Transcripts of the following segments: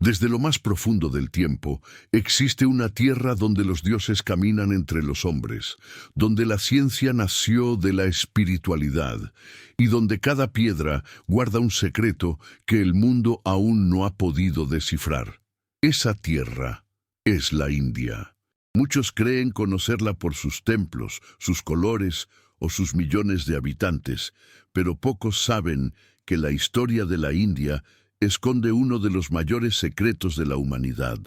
Desde lo más profundo del tiempo, existe una tierra donde los dioses caminan entre los hombres, donde la ciencia nació de la espiritualidad y donde cada piedra guarda un secreto que el mundo aún no ha podido descifrar. Esa tierra es la India. Muchos creen conocerla por sus templos, sus colores o sus millones de habitantes, pero pocos saben que la historia de la India esconde uno de los mayores secretos de la humanidad,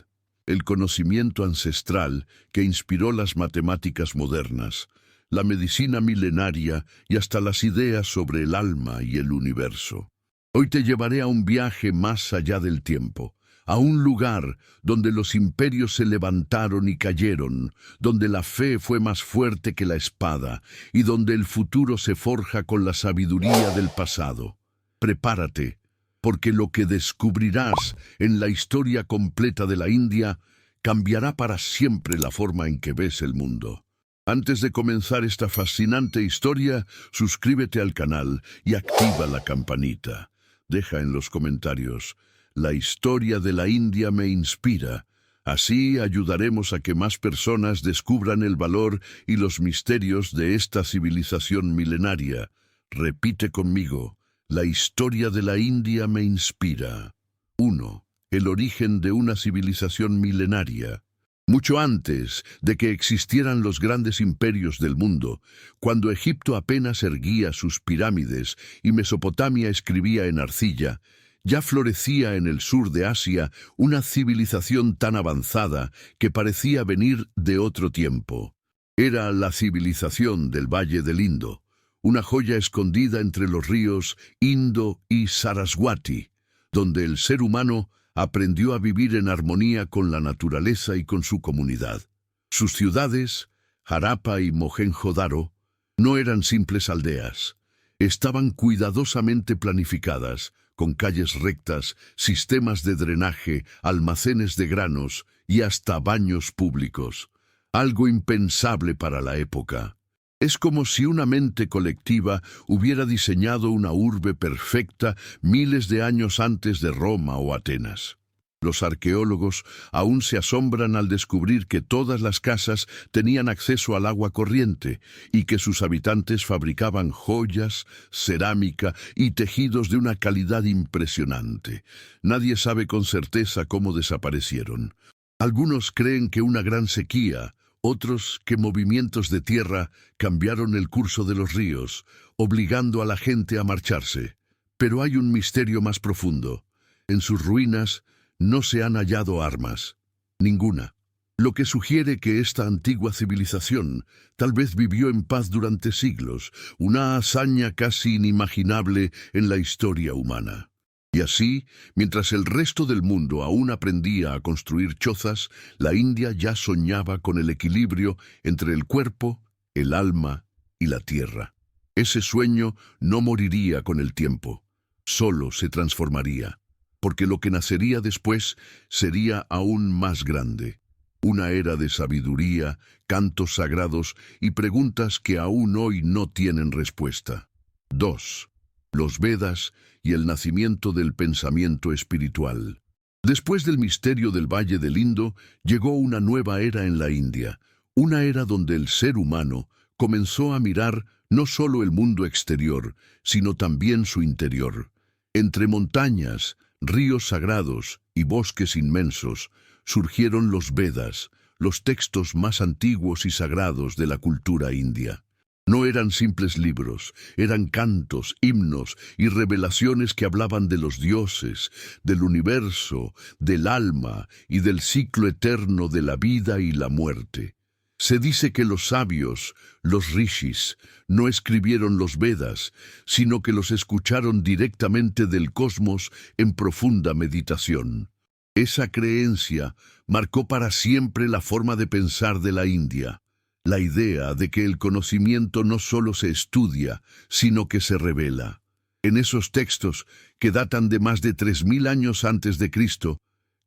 el conocimiento ancestral que inspiró las matemáticas modernas, la medicina milenaria y hasta las ideas sobre el alma y el universo. Hoy te llevaré a un viaje más allá del tiempo, a un lugar donde los imperios se levantaron y cayeron, donde la fe fue más fuerte que la espada y donde el futuro se forja con la sabiduría del pasado. Prepárate, porque lo que descubrirás en la historia completa de la India cambiará para siempre la forma en que ves el mundo. Antes de comenzar esta fascinante historia, suscríbete al canal y activa la campanita. Deja en los comentarios: la historia de la India me inspira. Así ayudaremos a que más personas descubran el valor y los misterios de esta civilización milenaria. Repite conmigo: la historia de la India me inspira. 1. El origen de una civilización milenaria. Mucho antes de que existieran los grandes imperios del mundo, cuando Egipto apenas erguía sus pirámides y Mesopotamia escribía en arcilla, ya florecía en el sur de Asia una civilización tan avanzada que parecía venir de otro tiempo. Era la civilización del Valle del Indo, una joya escondida entre los ríos Indo y Saraswati, donde el ser humano aprendió a vivir en armonía con la naturaleza y con su comunidad. Sus ciudades, Harappa y Mohenjo-Daro, no eran simples aldeas. Estaban cuidadosamente planificadas, con calles rectas, sistemas de drenaje, almacenes de granos y hasta baños públicos. Algo impensable para la época. Es como si una mente colectiva hubiera diseñado una urbe perfecta miles de años antes de Roma o Atenas. Los arqueólogos aún se asombran al descubrir que todas las casas tenían acceso al agua corriente y que sus habitantes fabricaban joyas, cerámica y tejidos de una calidad impresionante. Nadie sabe con certeza cómo desaparecieron. Algunos creen que una gran sequía, otros que movimientos de tierra cambiaron el curso de los ríos, obligando a la gente a marcharse. Pero hay un misterio más profundo. En sus ruinas no se han hallado armas, ninguna, lo que sugiere que esta antigua civilización tal vez vivió en paz durante siglos, una hazaña casi inimaginable en la historia humana. Y así, mientras el resto del mundo aún aprendía a construir chozas, la India ya soñaba con el equilibrio entre el cuerpo, el alma y la tierra. Ese sueño no moriría con el tiempo, solo se transformaría, porque lo que nacería después sería aún más grande. Una era de sabiduría, cantos sagrados y preguntas que aún hoy no tienen respuesta. 2. Los Vedas y el nacimiento del pensamiento espiritual. Después del misterio del Valle del Indo, llegó una nueva era en la India, una era donde el ser humano comenzó a mirar no solo el mundo exterior, sino también su interior. Entre montañas, ríos sagrados y bosques inmensos, surgieron los Vedas, los textos más antiguos y sagrados de la cultura india. No eran simples libros, eran cantos, himnos y revelaciones que hablaban de los dioses, del universo, del alma y del ciclo eterno de la vida y la muerte. Se dice que los sabios, los rishis, no escribieron los Vedas, sino que los escucharon directamente del cosmos en profunda meditación. Esa creencia marcó para siempre la forma de pensar de la India. La idea de que el conocimiento no solo se estudia, sino que se revela. En esos textos, que datan de más de 3000 años antes de Cristo,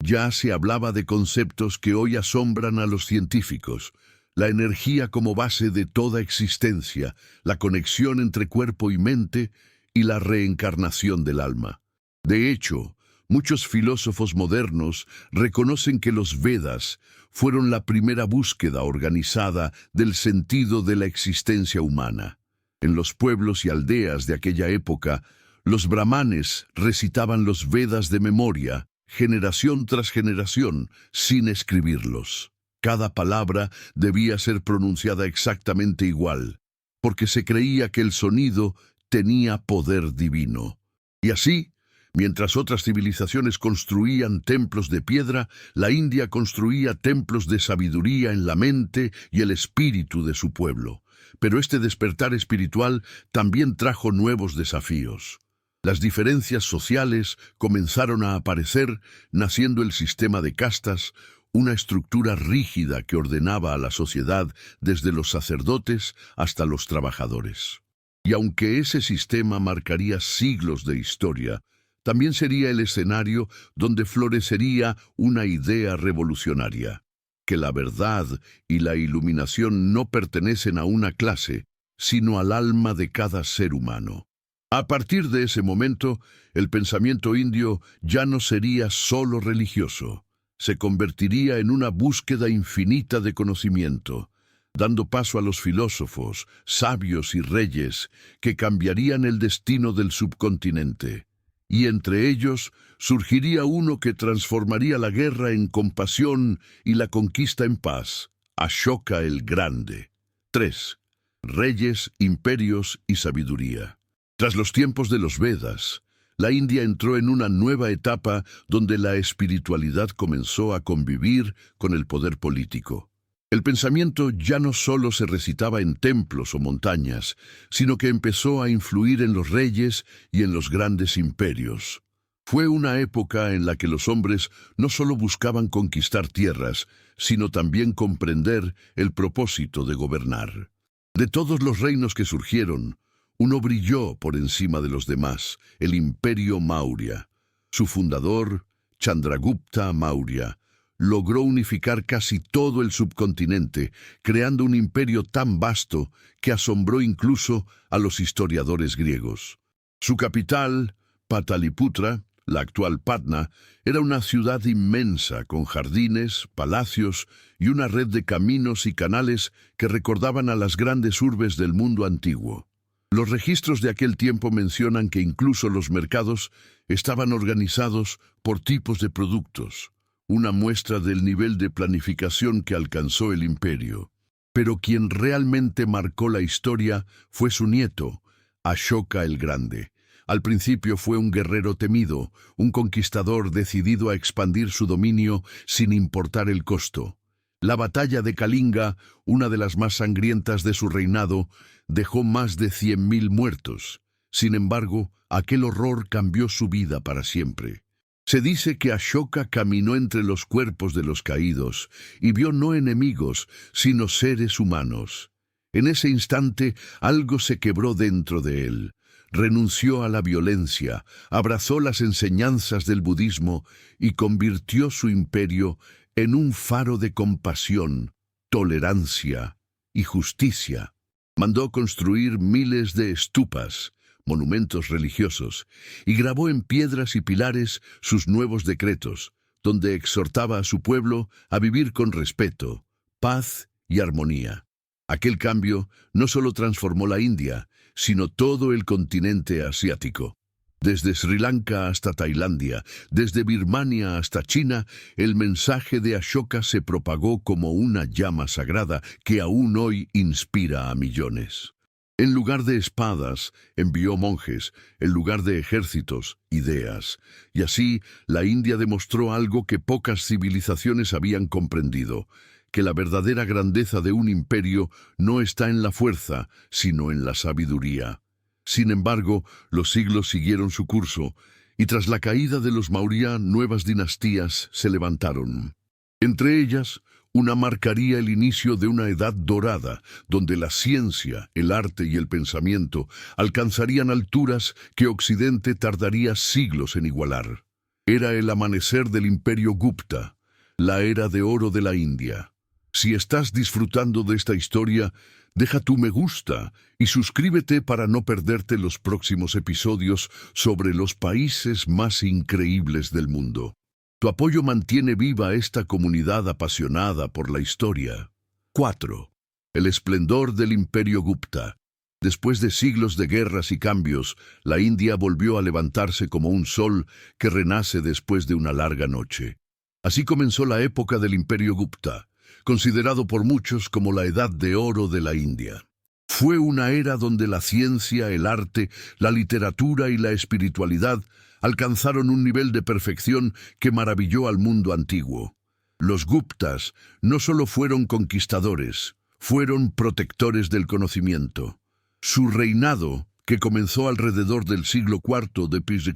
ya se hablaba de conceptos que hoy asombran a los científicos: la energía como base de toda existencia, la conexión entre cuerpo y mente y la reencarnación del alma. De hecho, Muchos filósofos modernos reconocen que los Vedas fueron la primera búsqueda organizada del sentido de la existencia humana. En los pueblos y aldeas de aquella época, los brahmanes recitaban los Vedas de memoria, generación tras generación, sin escribirlos. Cada palabra debía ser pronunciada exactamente igual, porque se creía que el sonido tenía poder divino. Y así, mientras otras civilizaciones construían templos de piedra, la India construía templos de sabiduría en la mente y el espíritu de su pueblo. Pero este despertar espiritual también trajo nuevos desafíos. Las diferencias sociales comenzaron a aparecer, naciendo el sistema de castas, una estructura rígida que ordenaba a la sociedad desde los sacerdotes hasta los trabajadores. Y aunque ese sistema marcaría siglos de historia, también sería el escenario donde florecería una idea revolucionaria, que la verdad y la iluminación no pertenecen a una clase, sino al alma de cada ser humano. A partir de ese momento, el pensamiento indio ya no sería solo religioso, se convertiría en una búsqueda infinita de conocimiento, dando paso a los filósofos, sabios y reyes que cambiarían el destino del subcontinente. Y entre ellos surgiría uno que transformaría la guerra en compasión y la conquista en paz, Ashoka el Grande. 3. Reyes, imperios y sabiduría. Tras los tiempos de los Vedas, la India entró en una nueva etapa donde la espiritualidad comenzó a convivir con el poder político. El pensamiento ya no solo se recitaba en templos o montañas, sino que empezó a influir en los reyes y en los grandes imperios. Fue una época en la que los hombres no solo buscaban conquistar tierras, sino también comprender el propósito de gobernar. De todos los reinos que surgieron, uno brilló por encima de los demás, el Imperio Maurya. Su fundador, Chandragupta Maurya, logró unificar casi todo el subcontinente, creando un imperio tan vasto que asombró incluso a los historiadores griegos. Su capital, Pataliputra, la actual Patna, era una ciudad inmensa con jardines, palacios y una red de caminos y canales que recordaban a las grandes urbes del mundo antiguo. Los registros de aquel tiempo mencionan que incluso los mercados estaban organizados por tipos de productos, una muestra del nivel de planificación que alcanzó el imperio. Pero quien realmente marcó la historia fue su nieto, Ashoka el Grande. Al principio fue un guerrero temido, un conquistador decidido a expandir su dominio sin importar el costo. La batalla de Kalinga, una de las más sangrientas de su reinado, dejó más de 100.000 muertos. Sin embargo, aquel horror cambió su vida para siempre. Se dice que Ashoka caminó entre los cuerpos de los caídos y vio no enemigos, sino seres humanos. En ese instante, algo se quebró dentro de él. Renunció a la violencia, abrazó las enseñanzas del budismo y convirtió su imperio en un faro de compasión, tolerancia y justicia. Mandó construir miles de stupas, monumentos religiosos, y grabó en piedras y pilares sus nuevos decretos, donde exhortaba a su pueblo a vivir con respeto, paz y armonía. Aquel cambio no solo transformó la India, sino todo el continente asiático. Desde Sri Lanka hasta Tailandia, desde Birmania hasta China, el mensaje de Ashoka se propagó como una llama sagrada que aún hoy inspira a millones. En lugar de espadas, envió monjes, en lugar de ejércitos, ideas. Y así, la India demostró algo que pocas civilizaciones habían comprendido, que la verdadera grandeza de un imperio no está en la fuerza, sino en la sabiduría. Sin embargo, los siglos siguieron su curso, y tras la caída de los Maurya, nuevas dinastías se levantaron. Entre ellas, una marcaría el inicio de una edad dorada, donde la ciencia, el arte y el pensamiento alcanzarían alturas que Occidente tardaría siglos en igualar. Era el amanecer del Imperio Gupta, la era de oro de la India. Si estás disfrutando de esta historia, Deja tu me gusta y suscríbete para no perderte los próximos episodios sobre los países más increíbles del mundo. Tu apoyo mantiene viva esta comunidad apasionada por la historia. 4. El esplendor del Imperio Gupta. Después de siglos de guerras y cambios, la India volvió a levantarse como un sol que renace después de una larga noche. Así comenzó la época del Imperio Gupta, considerado por muchos como la edad de oro de la India. Fue una era donde la ciencia, el arte, la literatura y la espiritualidad alcanzaron un nivel de perfección que maravilló al mundo antiguo. Los Guptas no solo fueron conquistadores, fueron protectores del conocimiento. Su reinado, que comenzó alrededor del siglo IV d.C.,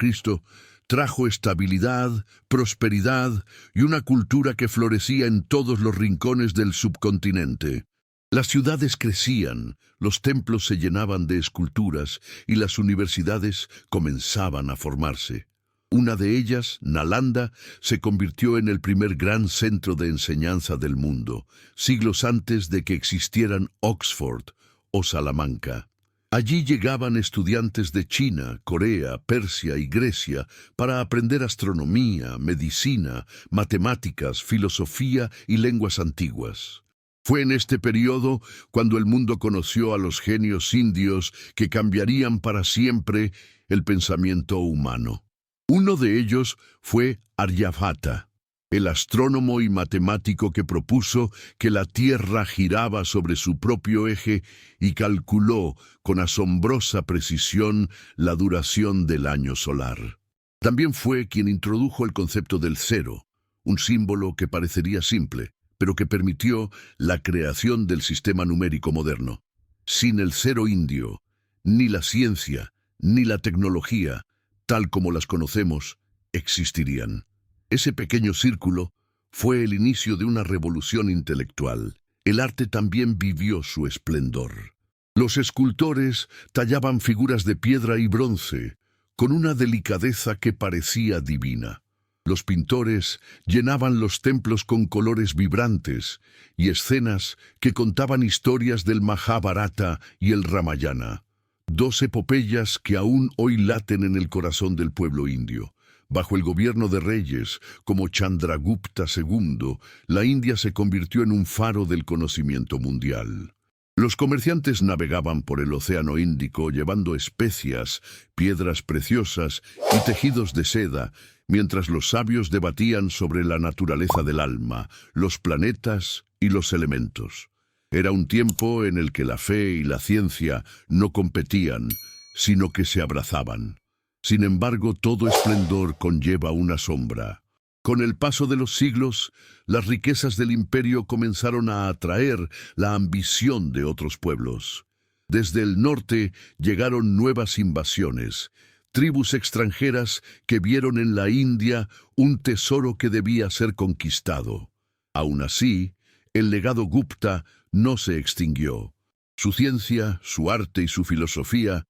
trajo estabilidad, prosperidad y una cultura que florecía en todos los rincones del subcontinente. Las ciudades crecían, los templos se llenaban de esculturas y las universidades comenzaban a formarse. Una de ellas, Nalanda, se convirtió en el primer gran centro de enseñanza del mundo, siglos antes de que existieran Oxford o Salamanca. Allí llegaban estudiantes de China, Corea, Persia y Grecia para aprender astronomía, medicina, matemáticas, filosofía y lenguas antiguas. Fue en este periodo cuando el mundo conoció a los genios indios que cambiarían para siempre el pensamiento humano. Uno de ellos fue Aryabhata, el astrónomo y matemático que propuso que la Tierra giraba sobre su propio eje y calculó con asombrosa precisión la duración del año solar. También fue quien introdujo el concepto del cero, un símbolo que parecería simple, pero que permitió la creación del sistema numérico moderno. Sin el cero indio, ni la ciencia, ni la tecnología, tal como las conocemos, existirían. Ese pequeño círculo fue el inicio de una revolución intelectual. El arte también vivió su esplendor. Los escultores tallaban figuras de piedra y bronce, con una delicadeza que parecía divina. Los pintores llenaban los templos con colores vibrantes y escenas que contaban historias del Majábharata y el Ramayana, dos epopeyas que aún hoy laten en el corazón del pueblo indio. Bajo el gobierno de reyes como Chandragupta II, la India se convirtió en un faro del conocimiento mundial. Los comerciantes navegaban por el Océano Índico llevando especias, piedras preciosas y tejidos de seda, mientras los sabios debatían sobre la naturaleza del alma, los planetas y los elementos. Era un tiempo en el que la fe y la ciencia no competían, sino que se abrazaban. Sin embargo, todo esplendor conlleva una sombra. Con el paso de los siglos, las riquezas del imperio comenzaron a atraer la ambición de otros pueblos. Desde el norte llegaron nuevas invasiones, tribus extranjeras que vieron en la India un tesoro que debía ser conquistado. Aún así, el legado Gupta no se extinguió. Su ciencia, su arte y su filosofía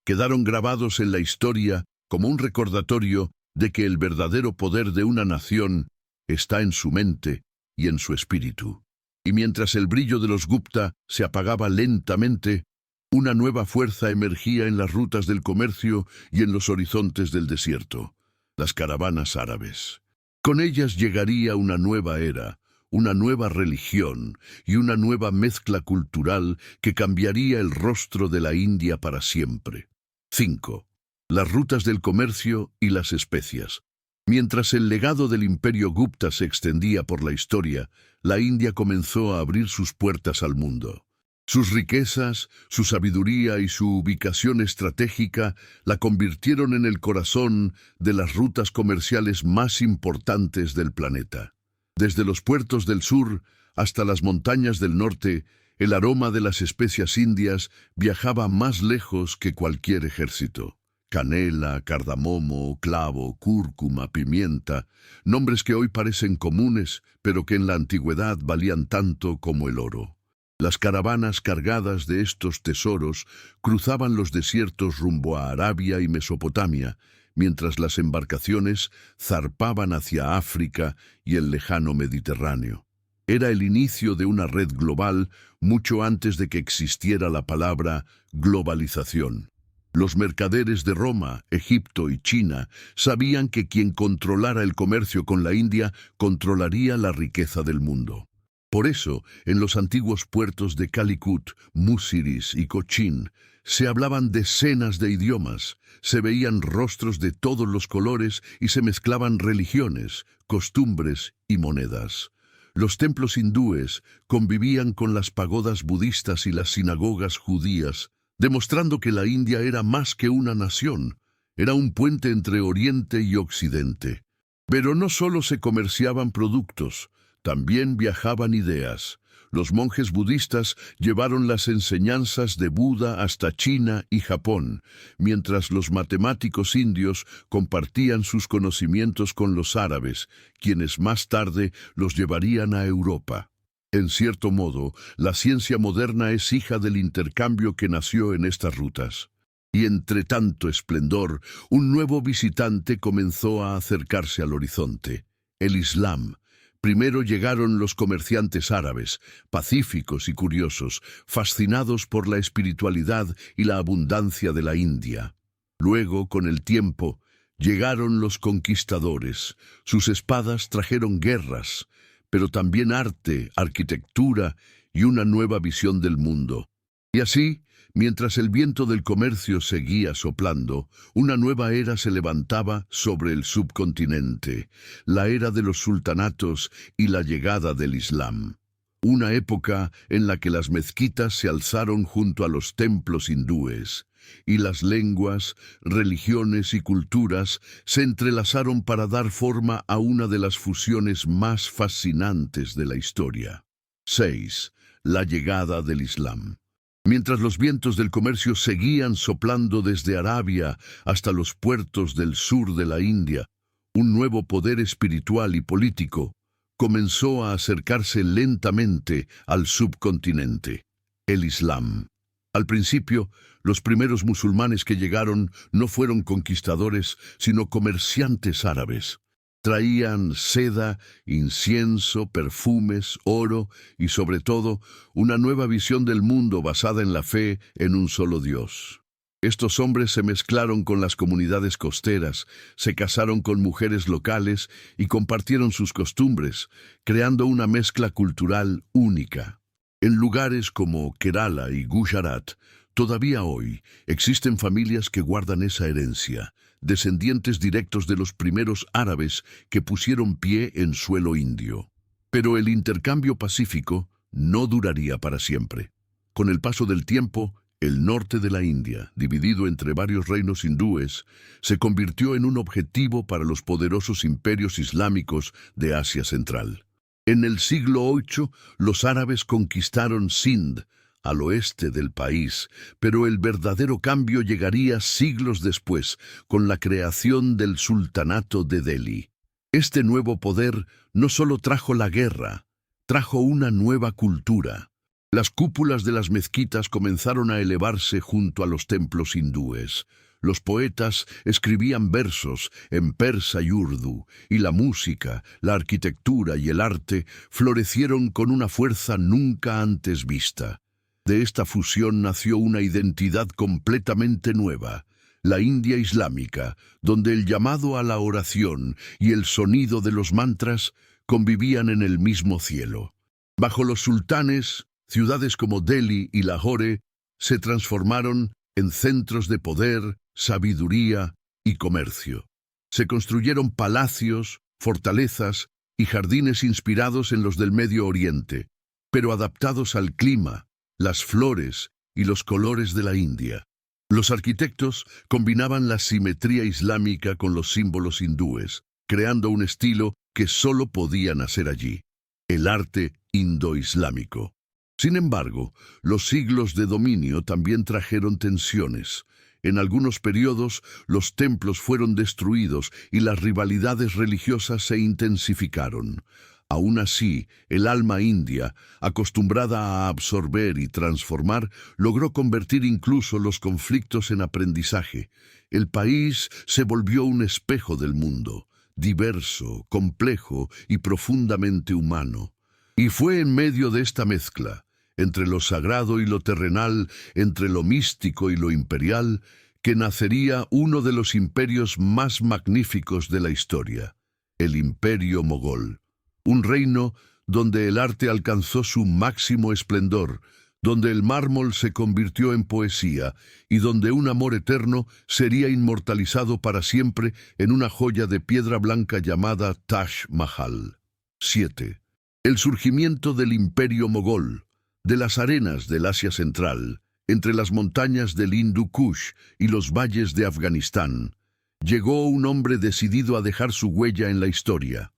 quedaron grabados en la historia como un recordatorio de que el verdadero poder de una nación está en su mente y en su espíritu. Y mientras el brillo de los Gupta se apagaba lentamente, una nueva fuerza emergía en las rutas del comercio y en los horizontes del desierto, las caravanas árabes. Con ellas llegaría una nueva era, una nueva religión y una nueva mezcla cultural que cambiaría el rostro de la India para siempre. 5. Las rutas del comercio y las especias. Mientras el legado del Imperio Gupta se extendía por la historia, la India comenzó a abrir sus puertas al mundo. Sus riquezas, su sabiduría y su ubicación estratégica la convirtieron en el corazón de las rutas comerciales más importantes del planeta. Desde los puertos del sur hasta las montañas del norte, el aroma de las especias indias viajaba más lejos que cualquier ejército. Canela, cardamomo, clavo, cúrcuma, pimienta, nombres que hoy parecen comunes, pero que en la antigüedad valían tanto como el oro. Las caravanas cargadas de estos tesoros cruzaban los desiertos rumbo a Arabia y Mesopotamia, mientras las embarcaciones zarpaban hacia África y el lejano Mediterráneo. Era el inicio de una red global mucho antes de que existiera la palabra globalización. Los mercaderes de Roma, Egipto y China sabían que quien controlara el comercio con la India controlaría la riqueza del mundo. Por eso, en los antiguos puertos de Calicut, Muziris y Cochín, se hablaban decenas de idiomas, se veían rostros de todos los colores y se mezclaban religiones, costumbres y monedas. Los templos hindúes convivían con las pagodas budistas y las sinagogas judías, demostrando que la India era más que una nación, era un puente entre Oriente y Occidente. Pero no solo se comerciaban productos, también viajaban ideas. Los monjes budistas llevaron las enseñanzas de Buda hasta China y Japón, mientras los matemáticos indios compartían sus conocimientos con los árabes, quienes más tarde los llevarían a Europa. En cierto modo, la ciencia moderna es hija del intercambio que nació en estas rutas. Y entre tanto esplendor, un nuevo visitante comenzó a acercarse al horizonte: el Islam. Primero llegaron los comerciantes árabes, pacíficos y curiosos, fascinados por la espiritualidad y la abundancia de la India. Luego, con el tiempo, llegaron los conquistadores. Sus espadas trajeron guerras, pero también arte, arquitectura y una nueva visión del mundo. Y así, mientras el viento del comercio seguía soplando, una nueva era se levantaba sobre el subcontinente, la era de los sultanatos y la llegada del Islam. Una época en la que las mezquitas se alzaron junto a los templos hindúes, y las lenguas, religiones y culturas se entrelazaron para dar forma a una de las fusiones más fascinantes de la historia. 6. La llegada del Islam. Mientras los vientos del comercio seguían soplando desde Arabia hasta los puertos del sur de la India, un nuevo poder espiritual y político comenzó a acercarse lentamente al subcontinente: el Islam. Al principio, los primeros musulmanes que llegaron no fueron conquistadores, sino comerciantes árabes. Traían seda, incienso, perfumes, oro y, sobre todo, una nueva visión del mundo basada en la fe en un solo Dios. Estos hombres se mezclaron con las comunidades costeras, se casaron con mujeres locales y compartieron sus costumbres, creando una mezcla cultural única. En lugares como Kerala y Gujarat, todavía hoy existen familias que guardan esa herencia, descendientes directos de los primeros árabes que pusieron pie en suelo indio. Pero el intercambio pacífico no duraría para siempre. Con el paso del tiempo, el norte de la India, dividido entre varios reinos hindúes, se convirtió en un objetivo para los poderosos imperios islámicos de Asia Central. En el siglo VIII, los árabes conquistaron Sind, al oeste del país, pero el verdadero cambio llegaría siglos después, con la creación del sultanato de Delhi. Este nuevo poder no solo trajo la guerra, trajo una nueva cultura. Las cúpulas de las mezquitas comenzaron a elevarse junto a los templos hindúes. Los poetas escribían versos en persa y urdu, y la música, la arquitectura y el arte florecieron con una fuerza nunca antes vista. De esta fusión nació una identidad completamente nueva, la India islámica, donde el llamado a la oración y el sonido de los mantras convivían en el mismo cielo. Bajo los sultanes, ciudades como Delhi y Lahore se transformaron en centros de poder, sabiduría y comercio. Se construyeron palacios, fortalezas y jardines inspirados en los del Medio Oriente, pero adaptados al clima, las flores y los colores de la India. Los arquitectos combinaban la simetría islámica con los símbolos hindúes, creando un estilo que solo podía nacer allí: el arte indo-islámico. Sin embargo, los siglos de dominio también trajeron tensiones. En algunos periodos, los templos fueron destruidos y las rivalidades religiosas se intensificaron. Aún así, el alma india, acostumbrada a absorber y transformar, logró convertir incluso los conflictos en aprendizaje. El país se volvió un espejo del mundo, diverso, complejo y profundamente humano. Y fue en medio de esta mezcla, entre lo sagrado y lo terrenal, entre lo místico y lo imperial, que nacería uno de los imperios más magníficos de la historia, el Imperio Mogol. Un reino donde el arte alcanzó su máximo esplendor, donde el mármol se convirtió en poesía y donde un amor eterno sería inmortalizado para siempre en una joya de piedra blanca llamada Taj Mahal. 7. El surgimiento del Imperio Mogol, de las arenas del Asia Central, entre las montañas del Hindu Kush y los valles de Afganistán, llegó un hombre decidido a dejar su huella en la historia,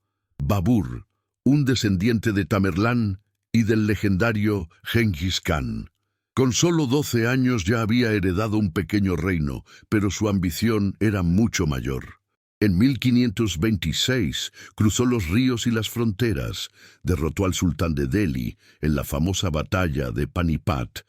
Babur, un descendiente de Tamerlán y del legendario Genghis Khan. Con solo 12 años ya había heredado un pequeño reino, pero su ambición era mucho mayor. En 1526 cruzó los ríos y las fronteras, derrotó al sultán de Delhi en la famosa batalla de Panipat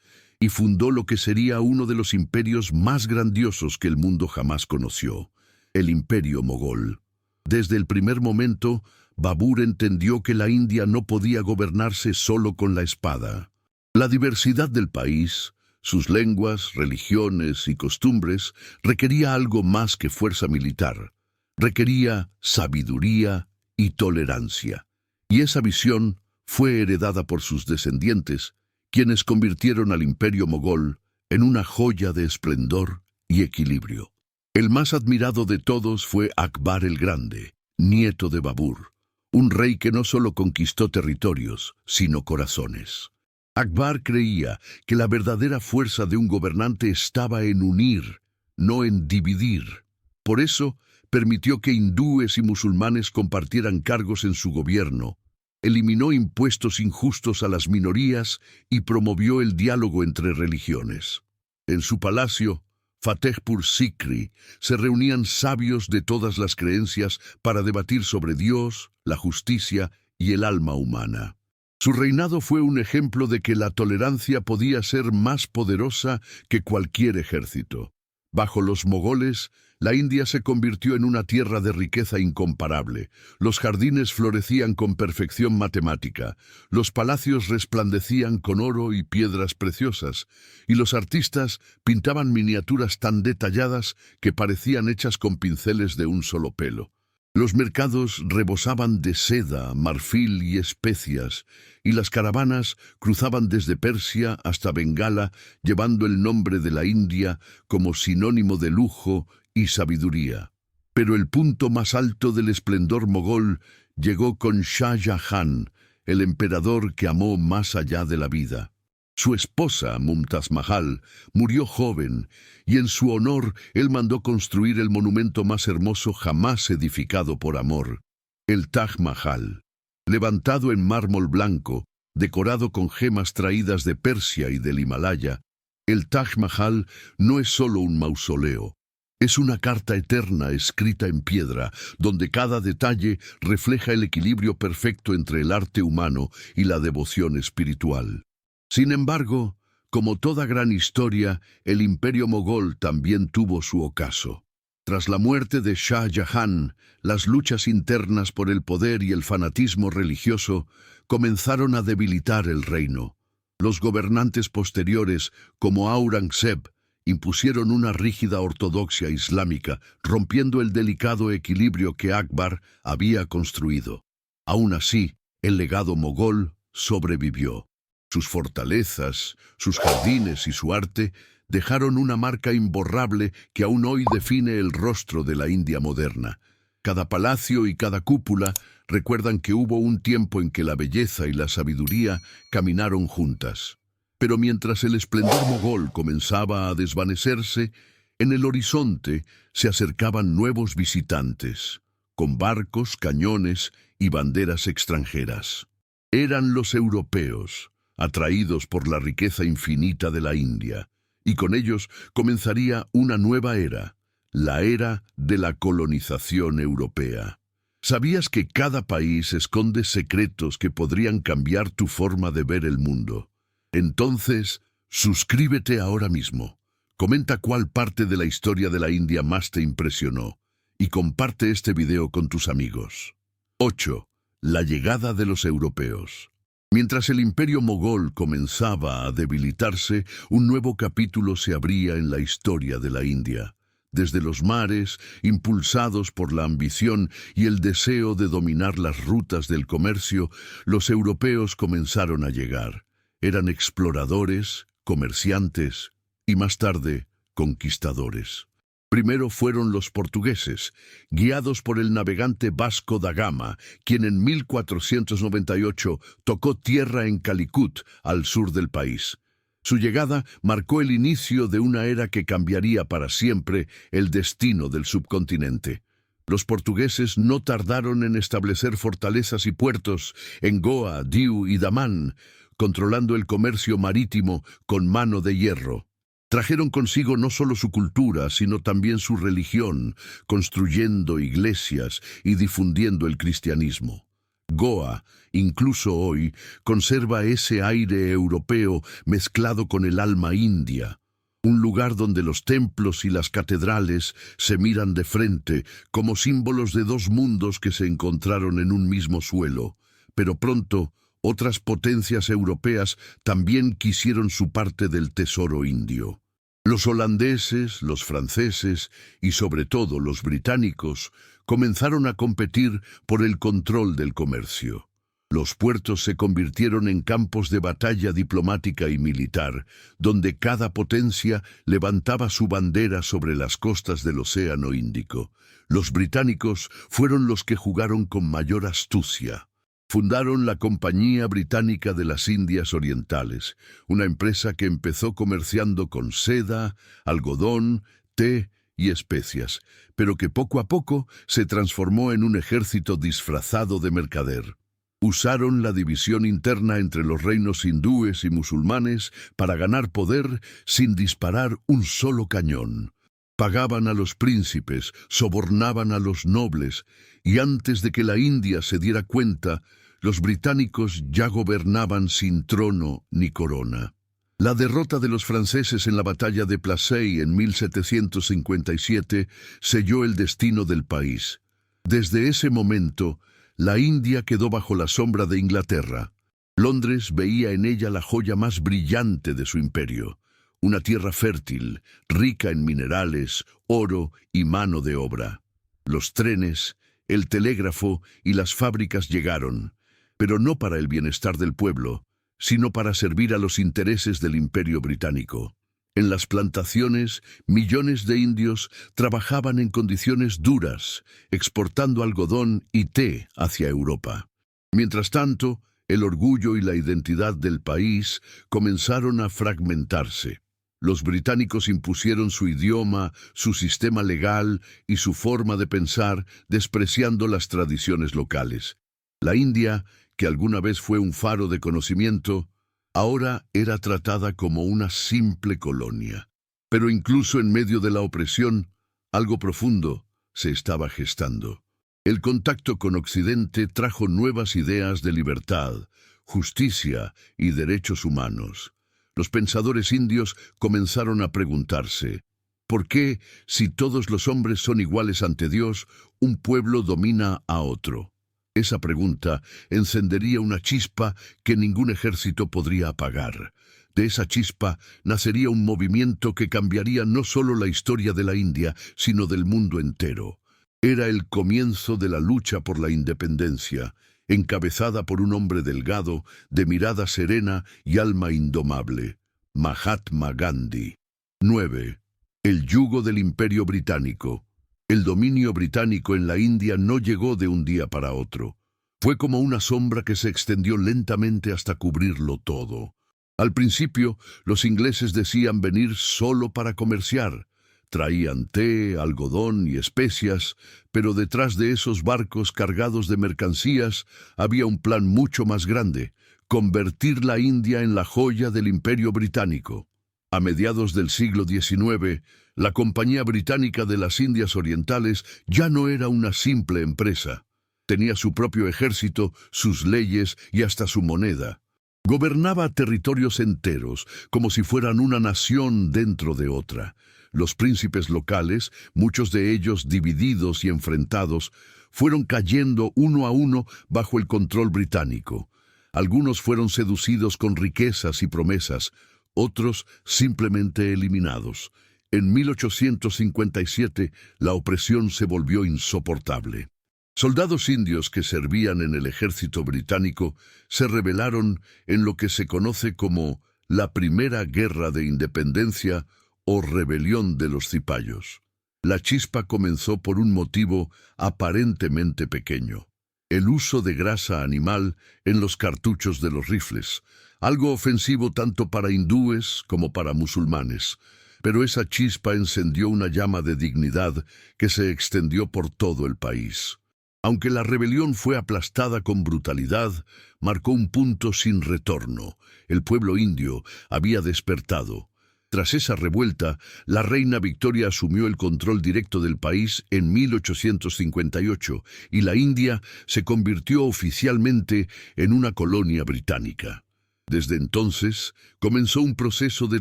y fundó lo que sería uno de los imperios más grandiosos que el mundo jamás conoció, el Imperio Mogol. Desde el primer momento, Babur entendió que la India no podía gobernarse solo con la espada. La diversidad del país, sus lenguas, religiones y costumbres, requería algo más que fuerza militar. Requería sabiduría y tolerancia. Y esa visión fue heredada por sus descendientes, quienes convirtieron al Imperio Mogol en una joya de esplendor y equilibrio. El más admirado de todos fue Akbar el Grande, nieto de Babur, un rey que no solo conquistó territorios, sino corazones. Akbar creía que la verdadera fuerza de un gobernante estaba en unir, no en dividir. Por eso, permitió que hindúes y musulmanes compartieran cargos en su gobierno, eliminó impuestos injustos a las minorías y promovió el diálogo entre religiones. En su palacio, Fatehpur Sikri, se reunían sabios de todas las creencias para debatir sobre Dios, la justicia y el alma humana. Su reinado fue un ejemplo de que la tolerancia podía ser más poderosa que cualquier ejército. Bajo los mogoles, la India se convirtió en una tierra de riqueza incomparable. Los jardines florecían con perfección matemática, los palacios resplandecían con oro y piedras preciosas, y los artistas pintaban miniaturas tan detalladas que parecían hechas con pinceles de un solo pelo. Los mercados rebosaban de seda, marfil y especias, y las caravanas cruzaban desde Persia hasta Bengala, llevando el nombre de la India como sinónimo de lujo y sabiduría. Pero el punto más alto del esplendor mogol llegó con Shah Jahan, el emperador que amó más allá de la vida. Su esposa, Mumtaz Mahal, murió joven, y en su honor él mandó construir el monumento más hermoso jamás edificado por amor, el Taj Mahal. Levantado en mármol blanco, decorado con gemas traídas de Persia y del Himalaya, el Taj Mahal no es solo un mausoleo. Es una carta eterna escrita en piedra, donde cada detalle refleja el equilibrio perfecto entre el arte humano y la devoción espiritual. Sin embargo, como toda gran historia, el Imperio Mogol también tuvo su ocaso. Tras la muerte de Shah Jahan, las luchas internas por el poder y el fanatismo religioso comenzaron a debilitar el reino. Los gobernantes posteriores, como Aurangzeb, impusieron una rígida ortodoxia islámica, rompiendo el delicado equilibrio que Akbar había construido. Aún así, el legado mogol sobrevivió. Sus fortalezas, sus jardines y su arte dejaron una marca imborrable que aún hoy define el rostro de la India moderna. Cada palacio y cada cúpula recuerdan que hubo un tiempo en que la belleza y la sabiduría caminaron juntas. Pero mientras el esplendor mogol comenzaba a desvanecerse, en el horizonte se acercaban nuevos visitantes, con barcos, cañones y banderas extranjeras. Eran los europeos, atraídos por la riqueza infinita de la India, y con ellos comenzaría una nueva era, la era de la colonización europea. ¿Sabías que cada país esconde secretos que podrían cambiar tu forma de ver el mundo? Entonces, suscríbete ahora mismo. Comenta cuál parte de la historia de la India más te impresionó y comparte este video con tus amigos. 8. La llegada de los europeos. Mientras el imperio mogol comenzaba a debilitarse, un nuevo capítulo se abría en la historia de la India. Desde los mares, impulsados por la ambición y el deseo de dominar las rutas del comercio, los europeos comenzaron a llegar. Eran exploradores, comerciantes y más tarde, conquistadores. Primero fueron los portugueses, guiados por el navegante Vasco da Gama, quien en 1498 tocó tierra en Calicut, al sur del país. Su llegada marcó el inicio de una era que cambiaría para siempre el destino del subcontinente. Los portugueses no tardaron en establecer fortalezas y puertos en Goa, Diu y Damán, controlando el comercio marítimo con mano de hierro. Trajeron consigo no solo su cultura, sino también su religión, construyendo iglesias y difundiendo el cristianismo. Goa, incluso hoy, conserva ese aire europeo mezclado con el alma india, un lugar donde los templos y las catedrales se miran de frente como símbolos de dos mundos que se encontraron en un mismo suelo, pero pronto otras potencias europeas también quisieron su parte del tesoro indio. Los holandeses, los franceses y sobre todo los británicos comenzaron a competir por el control del comercio. Los puertos se convirtieron en campos de batalla diplomática y militar, donde cada potencia levantaba su bandera sobre las costas del Océano Índico. Los británicos fueron los que jugaron con mayor astucia. Fundaron la Compañía Británica de las Indias Orientales, una empresa que empezó comerciando con seda, algodón, té y especias, pero que poco a poco se transformó en un ejército disfrazado de mercader. Usaron la división interna entre los reinos hindúes y musulmanes para ganar poder sin disparar un solo cañón. Pagaban a los príncipes, sobornaban a los nobles, y antes de que la India se diera cuenta, los británicos ya gobernaban sin trono ni corona. La derrota de los franceses en la batalla de Plassey en 1757 selló el destino del país. Desde ese momento, la India quedó bajo la sombra de Inglaterra. Londres veía en ella la joya más brillante de su imperio, una tierra fértil, rica en minerales, oro y mano de obra. Los trenes, el telégrafo y las fábricas llegaron, pero no para el bienestar del pueblo, sino para servir a los intereses del Imperio Británico. En las plantaciones, millones de indios trabajaban en condiciones duras, exportando algodón y té hacia Europa. Mientras tanto, el orgullo y la identidad del país comenzaron a fragmentarse. Los británicos impusieron su idioma, su sistema legal y su forma de pensar, despreciando las tradiciones locales. La India, que alguna vez fue un faro de conocimiento, ahora era tratada como una simple colonia. Pero incluso en medio de la opresión, algo profundo se estaba gestando. El contacto con Occidente trajo nuevas ideas de libertad, justicia y derechos humanos. Los pensadores indios comenzaron a preguntarse, ¿por qué, si todos los hombres son iguales ante Dios, un pueblo domina a otro? Esa pregunta encendería una chispa que ningún ejército podría apagar. De esa chispa nacería un movimiento que cambiaría no solo la historia de la India, sino del mundo entero. Era el comienzo de la lucha por la independencia, encabezada por un hombre delgado, de mirada serena y alma indomable, Mahatma Gandhi. 9. El yugo del Imperio Británico. El dominio británico en la India no llegó de un día para otro. Fue como una sombra que se extendió lentamente hasta cubrirlo todo. Al principio, los ingleses decían venir solo para comerciar. Traían té, algodón y especias, pero detrás de esos barcos cargados de mercancías había un plan mucho más grande: convertir la India en la joya del Imperio Británico. A mediados del siglo XIX, la Compañía Británica de las Indias Orientales ya no era una simple empresa. Tenía su propio ejército, sus leyes y hasta su moneda. Gobernaba territorios enteros, como si fueran una nación dentro de otra. Los príncipes locales, muchos de ellos divididos y enfrentados, fueron cayendo uno a uno bajo el control británico. Algunos fueron seducidos con riquezas y promesas, otros simplemente eliminados. En 1857, la opresión se volvió insoportable. Soldados indios que servían en el ejército británico se rebelaron en lo que se conoce como la Primera Guerra de Independencia o Rebelión de los Cipayos. La chispa comenzó por un motivo aparentemente pequeño: el uso de grasa animal en los cartuchos de los rifles, algo ofensivo tanto para hindúes como para musulmanes. Pero esa chispa encendió una llama de dignidad que se extendió por todo el país. Aunque la rebelión fue aplastada con brutalidad, marcó un punto sin retorno. El pueblo indio había despertado. Tras esa revuelta, la reina Victoria asumió el control directo del país en 1858 y la India se convirtió oficialmente en una colonia británica. Desde entonces, comenzó un proceso de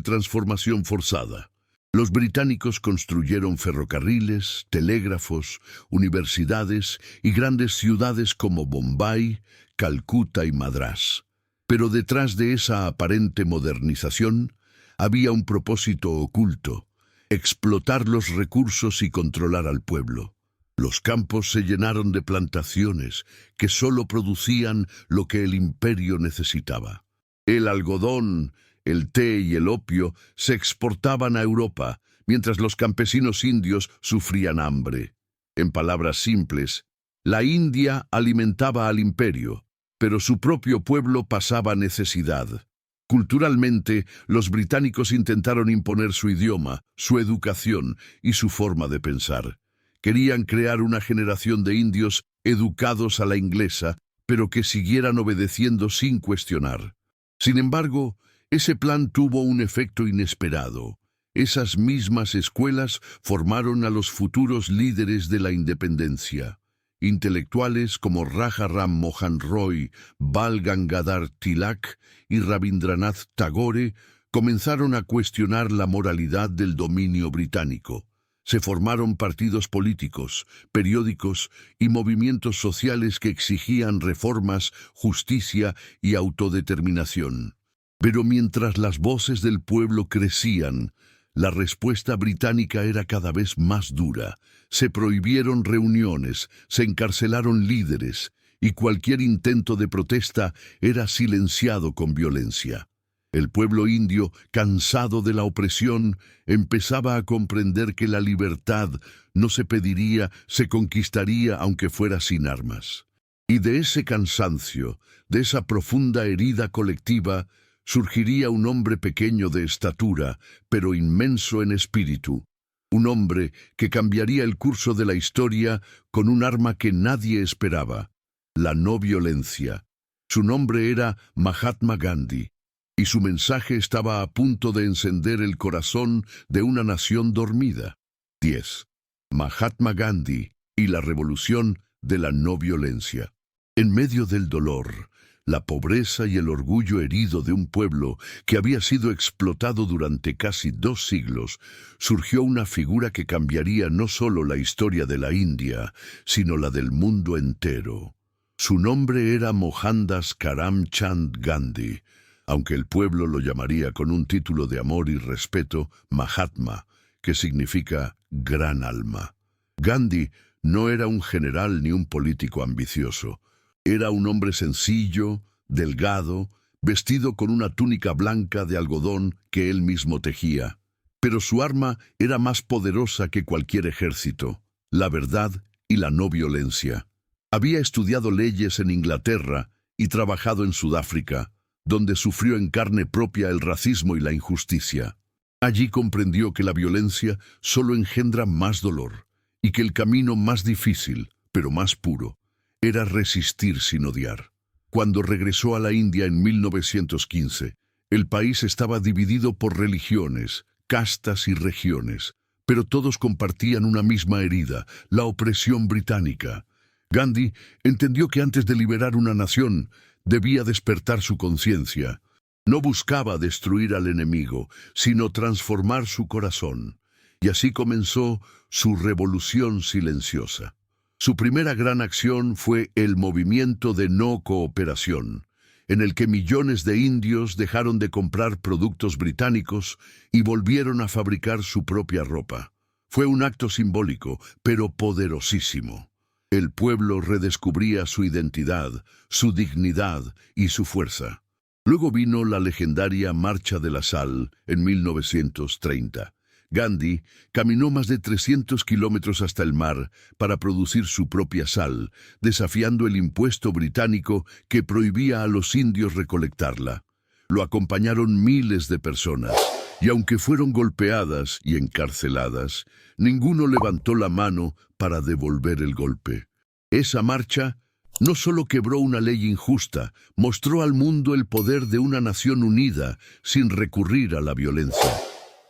transformación forzada. Los británicos construyeron ferrocarriles, telégrafos, universidades y grandes ciudades como Bombay, Calcuta y Madrás. Pero detrás de esa aparente modernización había un propósito oculto: explotar los recursos y controlar al pueblo. Los campos se llenaron de plantaciones que solo producían lo que el imperio necesitaba. El algodón, el té y el opio se exportaban a Europa, mientras los campesinos indios sufrían hambre. En palabras simples, la India alimentaba al imperio, pero su propio pueblo pasaba necesidad. Culturalmente, los británicos intentaron imponer su idioma, su educación y su forma de pensar. Querían crear una generación de indios educados a la inglesa, pero que siguieran obedeciendo sin cuestionar. Sin embargo, ese plan tuvo un efecto inesperado. Esas mismas escuelas formaron a los futuros líderes de la independencia. Intelectuales como Raja Ram Mohan Roy, Bal Gangadhar Tilak y Rabindranath Tagore comenzaron a cuestionar la moralidad del dominio británico. Se formaron partidos políticos, periódicos y movimientos sociales que exigían reformas, justicia y autodeterminación. Pero mientras las voces del pueblo crecían, la respuesta británica era cada vez más dura. Se prohibieron reuniones, se encarcelaron líderes, y cualquier intento de protesta era silenciado con violencia. El pueblo indio, cansado de la opresión, empezaba a comprender que la libertad no se pediría, se conquistaría aunque fuera sin armas. Y de ese cansancio, de esa profunda herida colectiva, surgiría un hombre pequeño de estatura, pero inmenso en espíritu. Un hombre que cambiaría el curso de la historia con un arma que nadie esperaba: la no violencia. Su nombre era Mahatma Gandhi, y su mensaje estaba a punto de encender el corazón de una nación dormida. 10. Mahatma Gandhi y la revolución de la no violencia. En medio del dolor, la pobreza y el orgullo herido de un pueblo que había sido explotado durante casi 2 siglos, surgió una figura que cambiaría no solo la historia de la India, sino la del mundo entero. Su nombre era Mohandas Karamchand Gandhi, aunque el pueblo lo llamaría con un título de amor y respeto, Mahatma, que significa gran alma. Gandhi no era un general ni un político ambicioso. Era un hombre sencillo, delgado, vestido con una túnica blanca de algodón que él mismo tejía. Pero su arma era más poderosa que cualquier ejército: la verdad y la no violencia. Había estudiado leyes en Inglaterra y trabajado en Sudáfrica, donde sufrió en carne propia el racismo y la injusticia. Allí comprendió que la violencia solo engendra más dolor, y que el camino más difícil, pero más puro, era resistir sin odiar. Cuando regresó a la India en 1915, el país estaba dividido por religiones, castas y regiones, pero todos compartían una misma herida: la opresión británica. Gandhi entendió que antes de liberar una nación, debía despertar su conciencia. No buscaba destruir al enemigo, sino transformar su corazón. Y así comenzó su revolución silenciosa. Su primera gran acción fue el movimiento de no cooperación. en el que millones de indios dejaron de comprar productos británicos y volvieron a fabricar su propia ropa. Fue un acto simbólico, pero poderosísimo. El pueblo redescubría su identidad, su dignidad y su fuerza. Luego vino la legendaria Marcha de la Sal en 1930. Gandhi caminó más de 300 kilómetros hasta el mar para producir su propia sal, desafiando el impuesto británico que prohibía a los indios recolectarla. Lo acompañaron miles de personas, y aunque fueron golpeadas y encarceladas, ninguno levantó la mano para devolver el golpe. Esa marcha no solo quebró una ley injusta, mostró al mundo el poder de una nación unida sin recurrir a la violencia.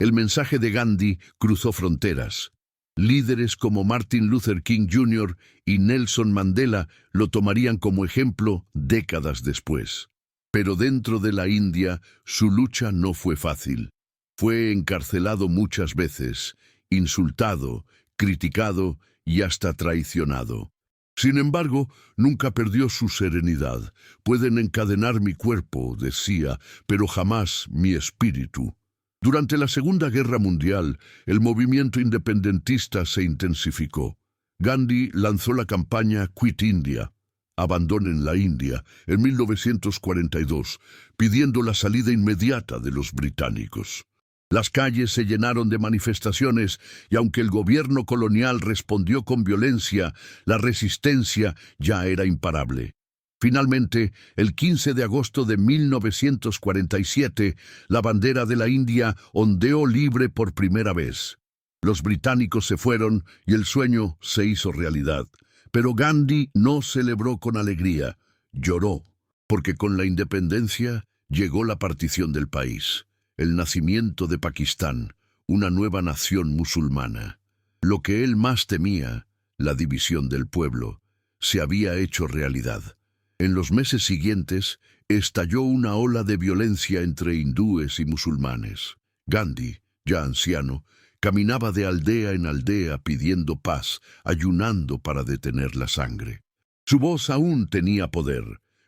El mensaje de Gandhi cruzó fronteras. Líderes como Martin Luther King Jr. y Nelson Mandela lo tomarían como ejemplo décadas después. Pero dentro de la India, su lucha no fue fácil. Fue encarcelado muchas veces, insultado, criticado y hasta traicionado. Sin embargo, nunca perdió su serenidad. Pueden encadenar mi cuerpo, decía, pero jamás mi espíritu. Durante la Segunda Guerra Mundial, el movimiento independentista se intensificó. Gandhi lanzó la campaña Quit India, Abandonen la India, en 1942, pidiendo la salida inmediata de los británicos. Las calles se llenaron de manifestaciones y aunque el gobierno colonial respondió con violencia, la resistencia ya era imparable. Finalmente, el 15 de agosto de 1947, la bandera de la India ondeó libre por primera vez. Los británicos se fueron y el sueño se hizo realidad. Pero Gandhi no celebró con alegría, lloró, porque con la independencia llegó la partición del país, el nacimiento de Pakistán, una nueva nación musulmana. Lo que él más temía, la división del pueblo, se había hecho realidad. En los meses siguientes, estalló una ola de violencia entre hindúes y musulmanes. Gandhi, ya anciano, caminaba de aldea en aldea pidiendo paz, ayunando para detener la sangre. Su voz aún tenía poder.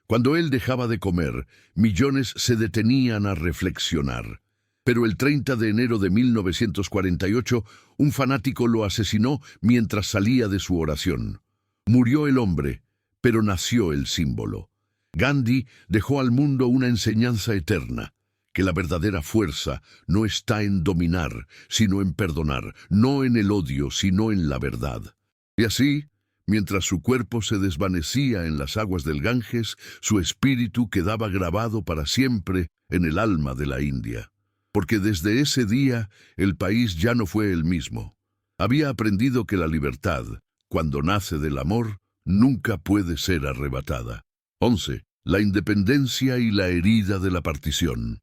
Cuando él dejaba de comer, millones se detenían a reflexionar. Pero el 30 de enero de 1948, un fanático lo asesinó mientras salía de su oración. Murió el hombre, pero nació el símbolo. Gandhi dejó al mundo una enseñanza eterna, que la verdadera fuerza no está en dominar, sino en perdonar, no en el odio, sino en la verdad. Y así, mientras su cuerpo se desvanecía en las aguas del Ganges, su espíritu quedaba grabado para siempre en el alma de la India. Porque desde ese día el país ya no fue el mismo. Había aprendido que la libertad, cuando nace del amor, nunca puede ser arrebatada. 11. La independencia y la herida de la partición.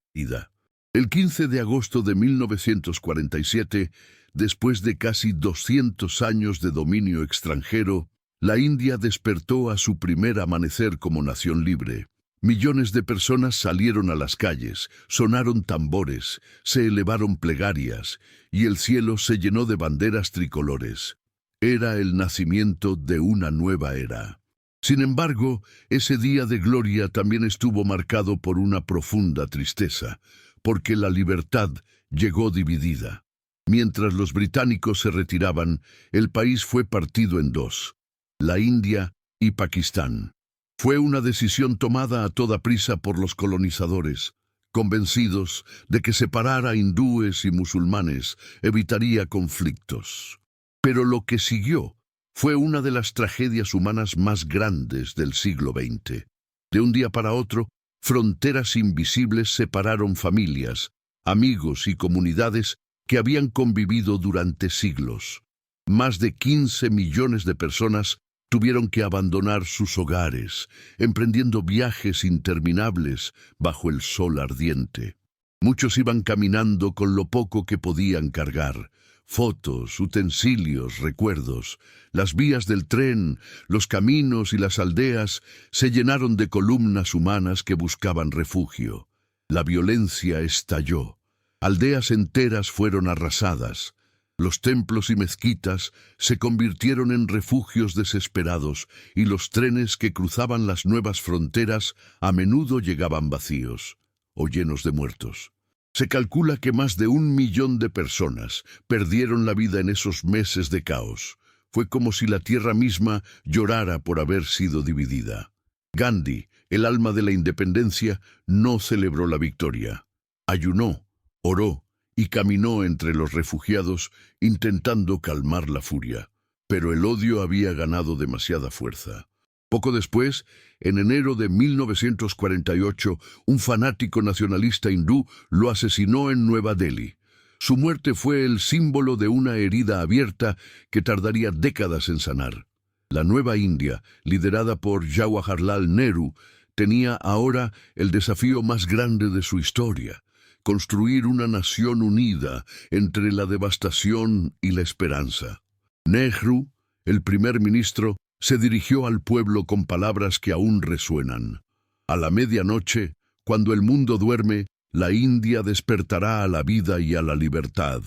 El 15 de agosto de 1947, después de casi 200 años de dominio extranjero, la India despertó a su primer amanecer como nación libre. Millones de personas salieron a las calles, sonaron tambores, se elevaron plegarias, y el cielo se llenó de banderas tricolores. Era el nacimiento de una nueva era. Sin embargo, ese día de gloria también estuvo marcado por una profunda tristeza, porque la libertad llegó dividida. Mientras los británicos se retiraban, el país fue partido en dos, la India y Pakistán. Fue una decisión tomada a toda prisa por los colonizadores, convencidos de que separar a hindúes y musulmanes evitaría conflictos. Pero lo que siguió fue una de las tragedias humanas más grandes del siglo XX. De un día para otro, fronteras invisibles separaron familias, amigos y comunidades que habían convivido durante siglos. Más de 15 millones de personas tuvieron que abandonar sus hogares, emprendiendo viajes interminables bajo el sol ardiente. Muchos iban caminando con lo poco que podían cargar: fotos, utensilios, recuerdos. Las vías del tren, los caminos y las aldeas se llenaron de columnas humanas que buscaban refugio. La violencia estalló. Aldeas enteras fueron arrasadas. Los templos y mezquitas se convirtieron en refugios desesperados y los trenes que cruzaban las nuevas fronteras a menudo llegaban vacíos o llenos de muertos. Se calcula que más de 1 millón de personas perdieron la vida en esos meses de caos. Fue como si la tierra misma llorara por haber sido dividida. Gandhi, el alma de la independencia, no celebró la victoria. Ayunó, oró y caminó entre los refugiados intentando calmar la furia. Pero el odio había ganado demasiada fuerza. Poco después, en enero de 1948, un fanático nacionalista hindú lo asesinó en Nueva Delhi. Su muerte fue el símbolo de una herida abierta que tardaría décadas en sanar. La nueva India, liderada por Jawaharlal Nehru, tenía ahora el desafío más grande de su historia: construir una nación unida entre la devastación y la esperanza. Nehru, el primer ministro, se dirigió al pueblo con palabras que aún resuenan. A la medianoche, cuando el mundo duerme, la India despertará a la vida y a la libertad.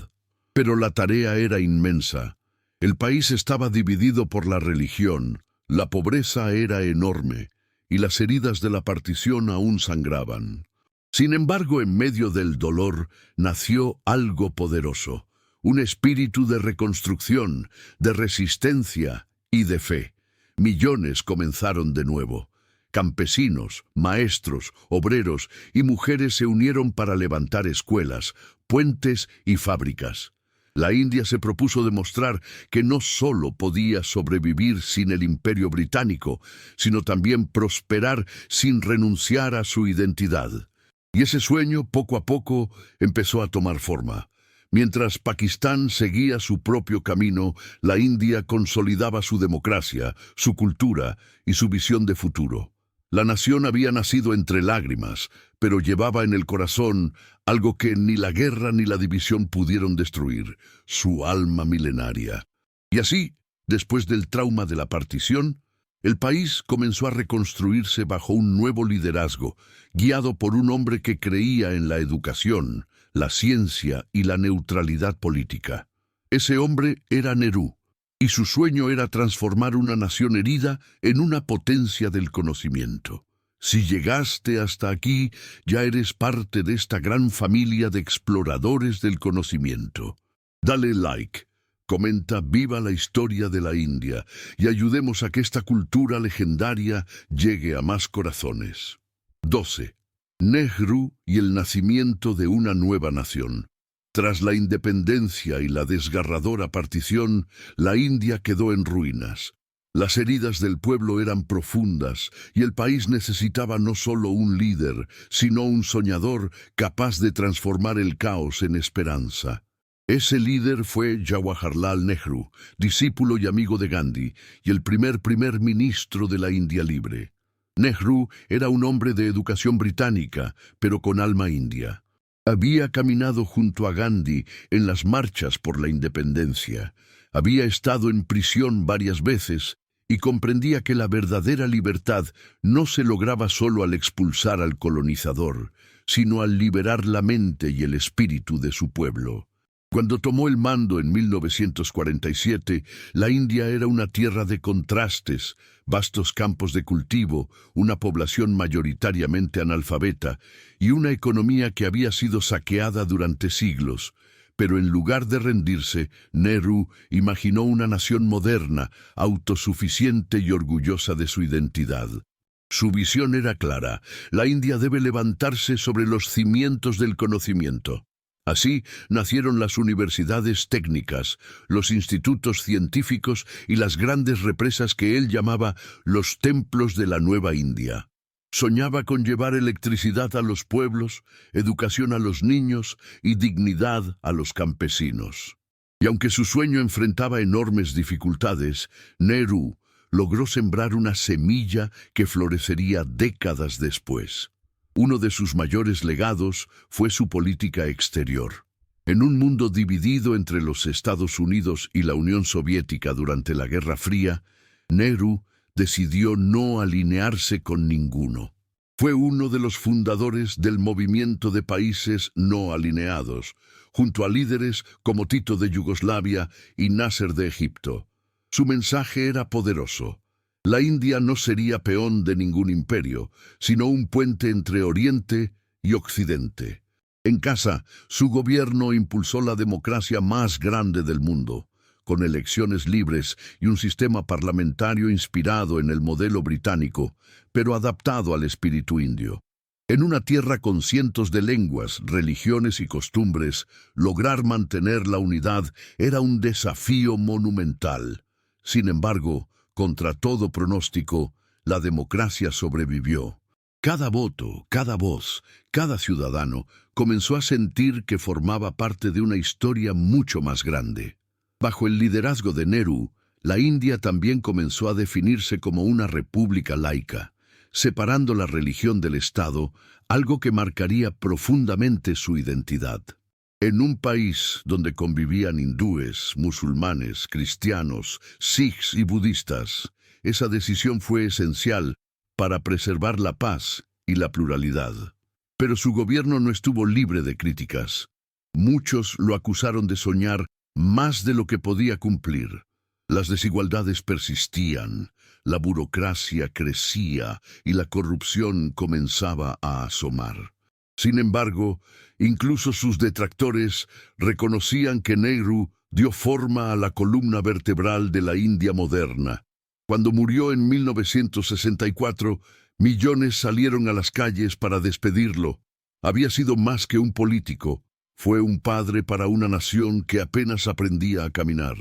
Pero la tarea era inmensa. El país estaba dividido por la religión, la pobreza era enorme, y las heridas de la partición aún sangraban. Sin embargo, en medio del dolor, nació algo poderoso, un espíritu de reconstrucción, de resistencia y de fe. Millones comenzaron de nuevo. Campesinos, maestros, obreros y mujeres se unieron para levantar escuelas, puentes y fábricas. La India se propuso demostrar que no solo podía sobrevivir sin el Imperio Británico, sino también prosperar sin renunciar a su identidad. Y ese sueño, poco a poco, empezó a tomar forma. Mientras Pakistán seguía su propio camino, la India consolidaba su democracia, su cultura y su visión de futuro. La nación había nacido entre lágrimas, pero llevaba en el corazón algo que ni la guerra ni la división pudieron destruir: su alma milenaria. Y así, después del trauma de la partición, el país comenzó a reconstruirse bajo un nuevo liderazgo, guiado por un hombre que creía en la educación, la ciencia y la neutralidad política. Ese hombre era Nehru, y su sueño era transformar una nación herida en una potencia del conocimiento. Si llegaste hasta aquí, ya eres parte de esta gran familia de exploradores del conocimiento. Dale like, comenta "Viva la historia de la India" y ayudemos a que esta cultura legendaria llegue a más corazones. 12. Nehru y el nacimiento de una nueva nación. Tras la independencia y la desgarradora partición, la India quedó en ruinas. Las heridas del pueblo eran profundas y el país necesitaba no solo un líder, sino un soñador capaz de transformar el caos en esperanza. Ese líder fue Jawaharlal Nehru, discípulo y amigo de Gandhi, y el primer ministro de la India libre. Nehru era un hombre de educación británica, pero con alma india. Había caminado junto a Gandhi en las marchas por la independencia. Había estado en prisión varias veces y comprendía que la verdadera libertad no se lograba solo al expulsar al colonizador, sino al liberar la mente y el espíritu de su pueblo. Cuando tomó el mando en 1947, la India era una tierra de contrastes, vastos campos de cultivo, una población mayoritariamente analfabeta y una economía que había sido saqueada durante siglos. Pero en lugar de rendirse, Nehru imaginó una nación moderna, autosuficiente y orgullosa de su identidad. Su visión era clara: la India debe levantarse sobre los cimientos del conocimiento. Así nacieron las universidades técnicas, los institutos científicos y las grandes represas que él llamaba los templos de la nueva India. Soñaba con llevar electricidad a los pueblos, educación a los niños y dignidad a los campesinos. Y aunque su sueño enfrentaba enormes dificultades, Nehru logró sembrar una semilla que florecería décadas después. Uno de sus mayores legados fue su política exterior. En un mundo dividido entre los Estados Unidos y la Unión Soviética durante la Guerra Fría, Nehru decidió no alinearse con ninguno. Fue uno de los fundadores del movimiento de países no alineados, junto a líderes como Tito de Yugoslavia y Nasser de Egipto. Su mensaje era poderoso. La India no sería peón de ningún imperio, sino un puente entre Oriente y Occidente. En casa, su gobierno impulsó la democracia más grande del mundo, con elecciones libres y un sistema parlamentario inspirado en el modelo británico, pero adaptado al espíritu indio. En una tierra con cientos de lenguas, religiones y costumbres, lograr mantener la unidad era un desafío monumental. Sin embargo, contra todo pronóstico, la democracia sobrevivió. Cada voto, cada voz, cada ciudadano comenzó a sentir que formaba parte de una historia mucho más grande. Bajo el liderazgo de Nehru, la India también comenzó a definirse como una república laica, separando la religión del Estado, algo que marcaría profundamente su identidad. En un país donde convivían hindúes, musulmanes, cristianos, sikhs y budistas, esa decisión fue esencial para preservar la paz y la pluralidad. Pero su gobierno no estuvo libre de críticas. Muchos lo acusaron de soñar más de lo que podía cumplir. Las desigualdades persistían, la burocracia crecía y la corrupción comenzaba a asomar. Sin embargo, incluso sus detractores reconocían que Nehru dio forma a la columna vertebral de la India moderna. Cuando murió en 1964, millones salieron a las calles para despedirlo. Había sido más que un político. Fue un padre para una nación que apenas aprendía a caminar.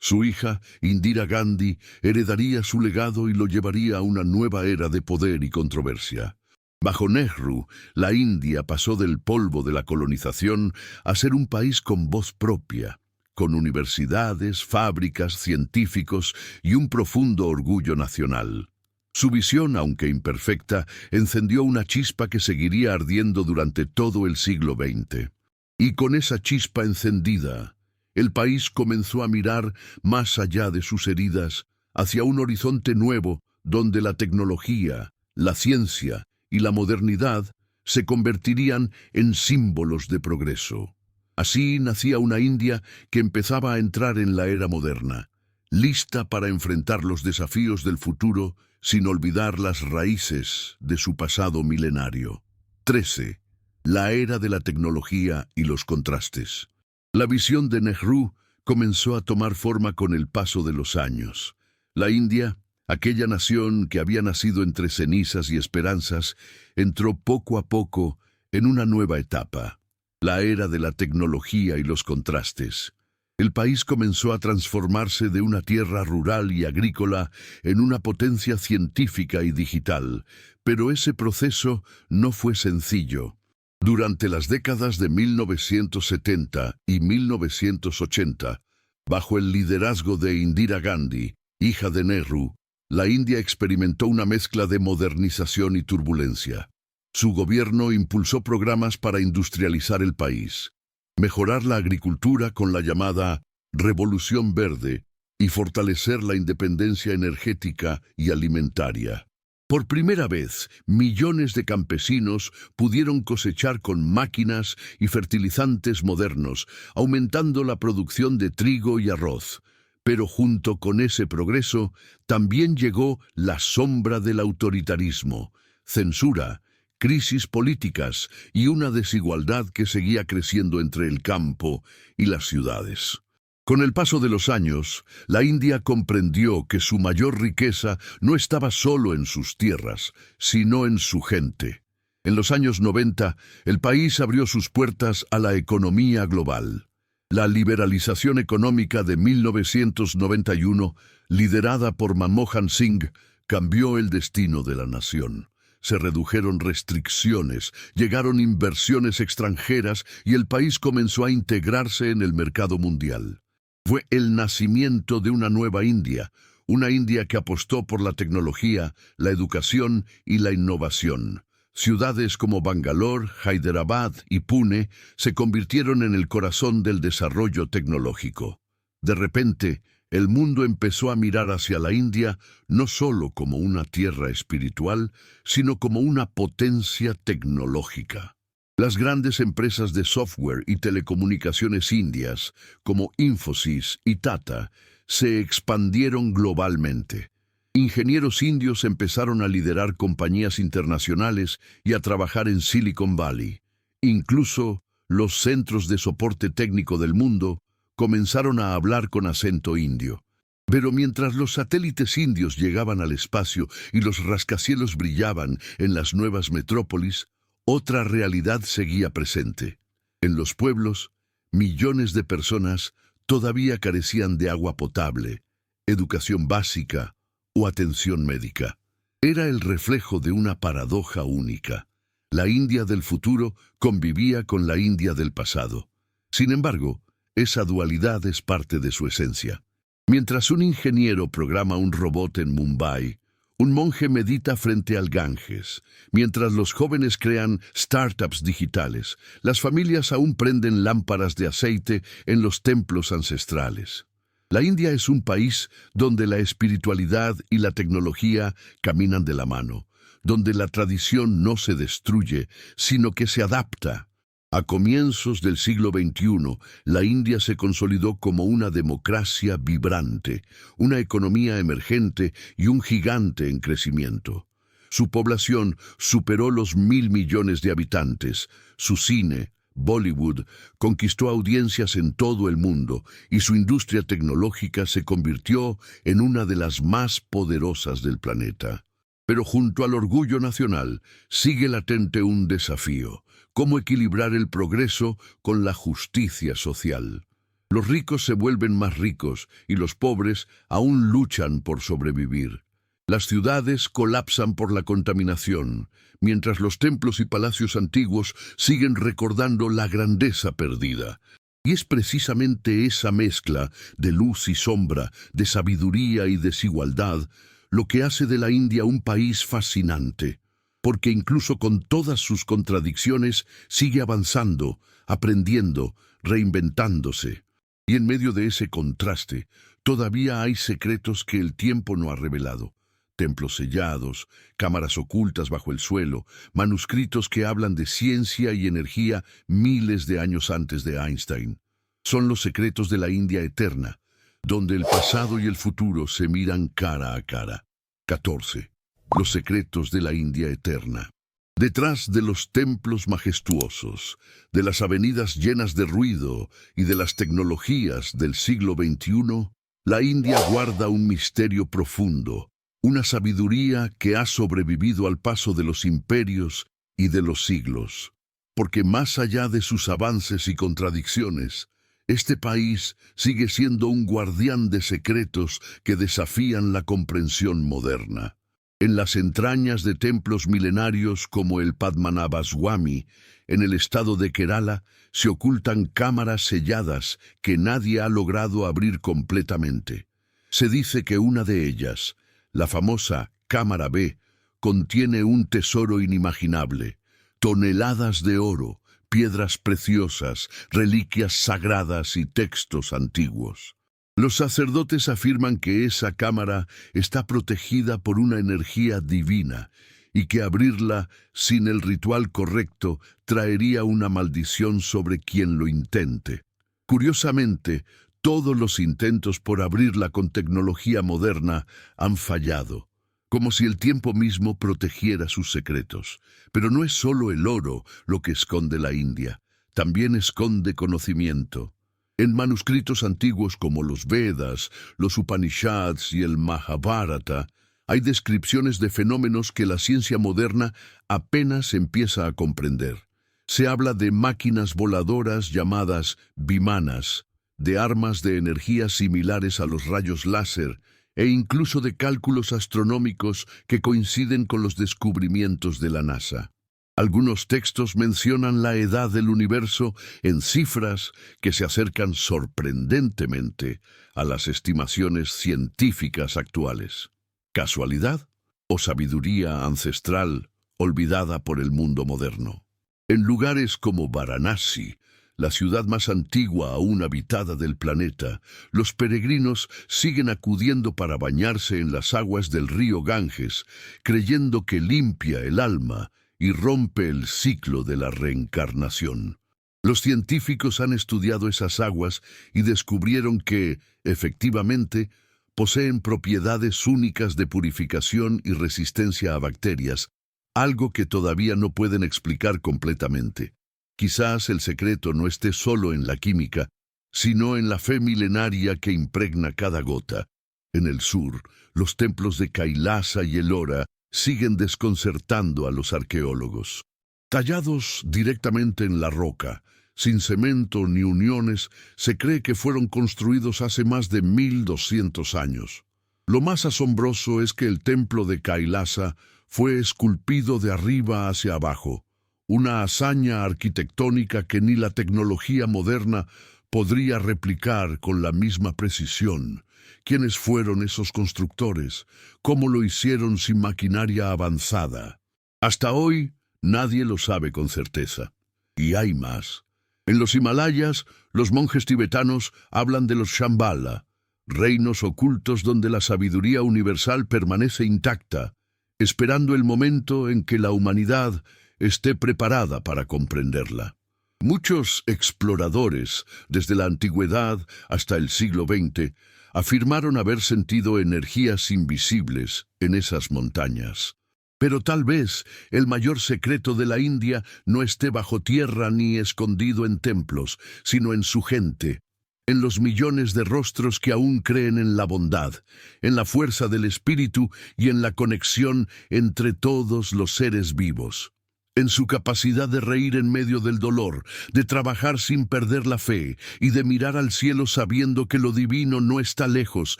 Su hija, Indira Gandhi, heredaría su legado y lo llevaría a una nueva era de poder y controversia. Bajo Nehru, la India pasó del polvo de la colonización a ser un país con voz propia, con universidades, fábricas, científicos y un profundo orgullo nacional. Su visión, aunque imperfecta, encendió una chispa que seguiría ardiendo durante todo el siglo XX. Y con esa chispa encendida, el país comenzó a mirar más allá de sus heridas, hacia un horizonte nuevo donde la tecnología, la ciencia y la modernidad se convertirían en símbolos de progreso. Así nacía una India que empezaba a entrar en la era moderna, lista para enfrentar los desafíos del futuro sin olvidar las raíces de su pasado milenario. 13. La era de la tecnología y los contrastes. La visión de Nehru comenzó a tomar forma con el paso de los años. La India, aquella nación que había nacido entre cenizas y esperanzas, entró poco a poco en una nueva etapa, la era de la tecnología y los contrastes. El país comenzó a transformarse de una tierra rural y agrícola en una potencia científica y digital, pero ese proceso no fue sencillo. Durante las décadas de 1970 y 1980, bajo el liderazgo de Indira Gandhi, hija de Nehru, la India experimentó una mezcla de modernización y turbulencia. Su gobierno impulsó programas para industrializar el país, mejorar la agricultura con la llamada Revolución Verde y fortalecer la independencia energética y alimentaria. Por primera vez, millones de campesinos pudieron cosechar con máquinas y fertilizantes modernos, aumentando la producción de trigo y arroz. Pero junto con ese progreso, también llegó la sombra del autoritarismo, censura, crisis políticas y una desigualdad que seguía creciendo entre el campo y las ciudades. Con el paso de los años, la India comprendió que su mayor riqueza no estaba solo en sus tierras, sino en su gente. En los años 90, el país abrió sus puertas a la economía global. La liberalización económica de 1991, liderada por Manmohan Singh, cambió el destino de la nación. Se redujeron restricciones, llegaron inversiones extranjeras y el país comenzó a integrarse en el mercado mundial. Fue el nacimiento de una nueva India, una India que apostó por la tecnología, la educación y la innovación. Ciudades como Bangalore, Hyderabad y Pune se convirtieron en el corazón del desarrollo tecnológico. De repente, el mundo empezó a mirar hacia la India no solo como una tierra espiritual, sino como una potencia tecnológica. Las grandes empresas de software y telecomunicaciones indias, como Infosys y Tata, se expandieron globalmente. Ingenieros indios empezaron a liderar compañías internacionales y a trabajar en Silicon Valley. Incluso los centros de soporte técnico del mundo comenzaron a hablar con acento indio. Pero mientras los satélites indios llegaban al espacio y los rascacielos brillaban en las nuevas metrópolis, otra realidad seguía presente. En los pueblos, millones de personas todavía carecían de agua potable, educación básica o atención médica. Era el reflejo de una paradoja única. La India del futuro convivía con la India del pasado. Sin embargo, esa dualidad es parte de su esencia. Mientras un ingeniero programa un robot en Mumbai, un monje medita frente al Ganges. Mientras los jóvenes crean startups digitales, las familias aún prenden lámparas de aceite en los templos ancestrales. La India es un país donde la espiritualidad y la tecnología caminan de la mano, donde la tradición no se destruye, sino que se adapta. A comienzos del siglo XXI, la India se consolidó como una democracia vibrante, una economía emergente y un gigante en crecimiento. Su población superó los 1.000 millones de habitantes. Su cine, Bollywood, conquistó audiencias en todo el mundo y su industria tecnológica se convirtió en una de las más poderosas del planeta. Pero junto al orgullo nacional sigue latente un desafío: cómo equilibrar el progreso con la justicia social. Los ricos se vuelven más ricos y los pobres aún luchan por sobrevivir. Las ciudades colapsan por la contaminación, mientras los templos y palacios antiguos siguen recordando la grandeza perdida. Y es precisamente esa mezcla de luz y sombra, de sabiduría y desigualdad, lo que hace de la India un país fascinante, porque incluso con todas sus contradicciones sigue avanzando, aprendiendo, reinventándose. Y en medio de ese contraste, todavía hay secretos que el tiempo no ha revelado. Templos sellados, cámaras ocultas bajo el suelo, manuscritos que hablan de ciencia y energía miles de años antes de Einstein. Son los secretos de la India eterna, donde el pasado y el futuro se miran cara a cara. 14. Los secretos de la India eterna. Detrás de los templos majestuosos, de las avenidas llenas de ruido y de las tecnologías del siglo XXI, la India guarda un misterio profundo, una sabiduría que ha sobrevivido al paso de los imperios y de los siglos. Porque más allá de sus avances y contradicciones, este país sigue siendo un guardián de secretos que desafían la comprensión moderna. En las entrañas de templos milenarios como el Padmanabhaswamy, en el estado de Kerala, se ocultan cámaras selladas que nadie ha logrado abrir completamente. Se dice que una de ellas, la famosa Cámara B, contiene un tesoro inimaginable: toneladas de oro, piedras preciosas, reliquias sagradas y textos antiguos. Los sacerdotes afirman que esa cámara está protegida por una energía divina y que abrirla sin el ritual correcto traería una maldición sobre quien lo intente. Curiosamente, todos los intentos por abrirla con tecnología moderna han fallado, como si el tiempo mismo protegiera sus secretos. Pero no es solo el oro lo que esconde la India, también esconde conocimiento. En manuscritos antiguos como los Vedas, los Upanishads y el Mahabharata, hay descripciones de fenómenos que la ciencia moderna apenas empieza a comprender. Se habla de máquinas voladoras llamadas vimanas, de armas de energía similares a los rayos láser, e incluso de cálculos astronómicos que coinciden con los descubrimientos de la NASA. Algunos textos mencionan la edad del universo en cifras que se acercan sorprendentemente a las estimaciones científicas actuales. ¿Casualidad o sabiduría ancestral olvidada por el mundo moderno? En lugares como Varanasi, la ciudad más antigua aún habitada del planeta, los peregrinos siguen acudiendo para bañarse en las aguas del río Ganges, creyendo que limpia el alma y rompe el ciclo de la reencarnación. Los científicos han estudiado esas aguas y descubrieron que, efectivamente, poseen propiedades únicas de purificación y resistencia a bacterias, algo que todavía no pueden explicar completamente. Quizás el secreto no esté solo en la química, sino en la fe milenaria que impregna cada gota. En el sur, los templos de Kailasa y Ellora siguen desconcertando a los arqueólogos. Tallados directamente en la roca, sin cemento ni uniones, se cree que fueron construidos hace más de 1200 años. Lo más asombroso es que el templo de Kailasa fue esculpido de arriba hacia abajo, una hazaña arquitectónica que ni la tecnología moderna podría replicar con la misma precisión. ¿Quiénes fueron esos constructores? ¿Cómo lo hicieron sin maquinaria avanzada? Hasta hoy, nadie lo sabe con certeza. Y hay más. En los Himalayas, los monjes tibetanos hablan de los Shambhala, reinos ocultos donde la sabiduría universal permanece intacta, esperando el momento en que la humanidad esté preparada para comprenderla. Muchos exploradores, desde la antigüedad hasta el siglo XX, afirmaron haber sentido energías invisibles en esas montañas. Pero tal vez el mayor secreto de la India no esté bajo tierra ni escondido en templos, sino en su gente, en los millones de rostros que aún creen en la bondad, en la fuerza del espíritu y en la conexión entre todos los seres vivos. En su capacidad de reír en medio del dolor, de trabajar sin perder la fe y de mirar al cielo sabiendo que lo divino no está lejos,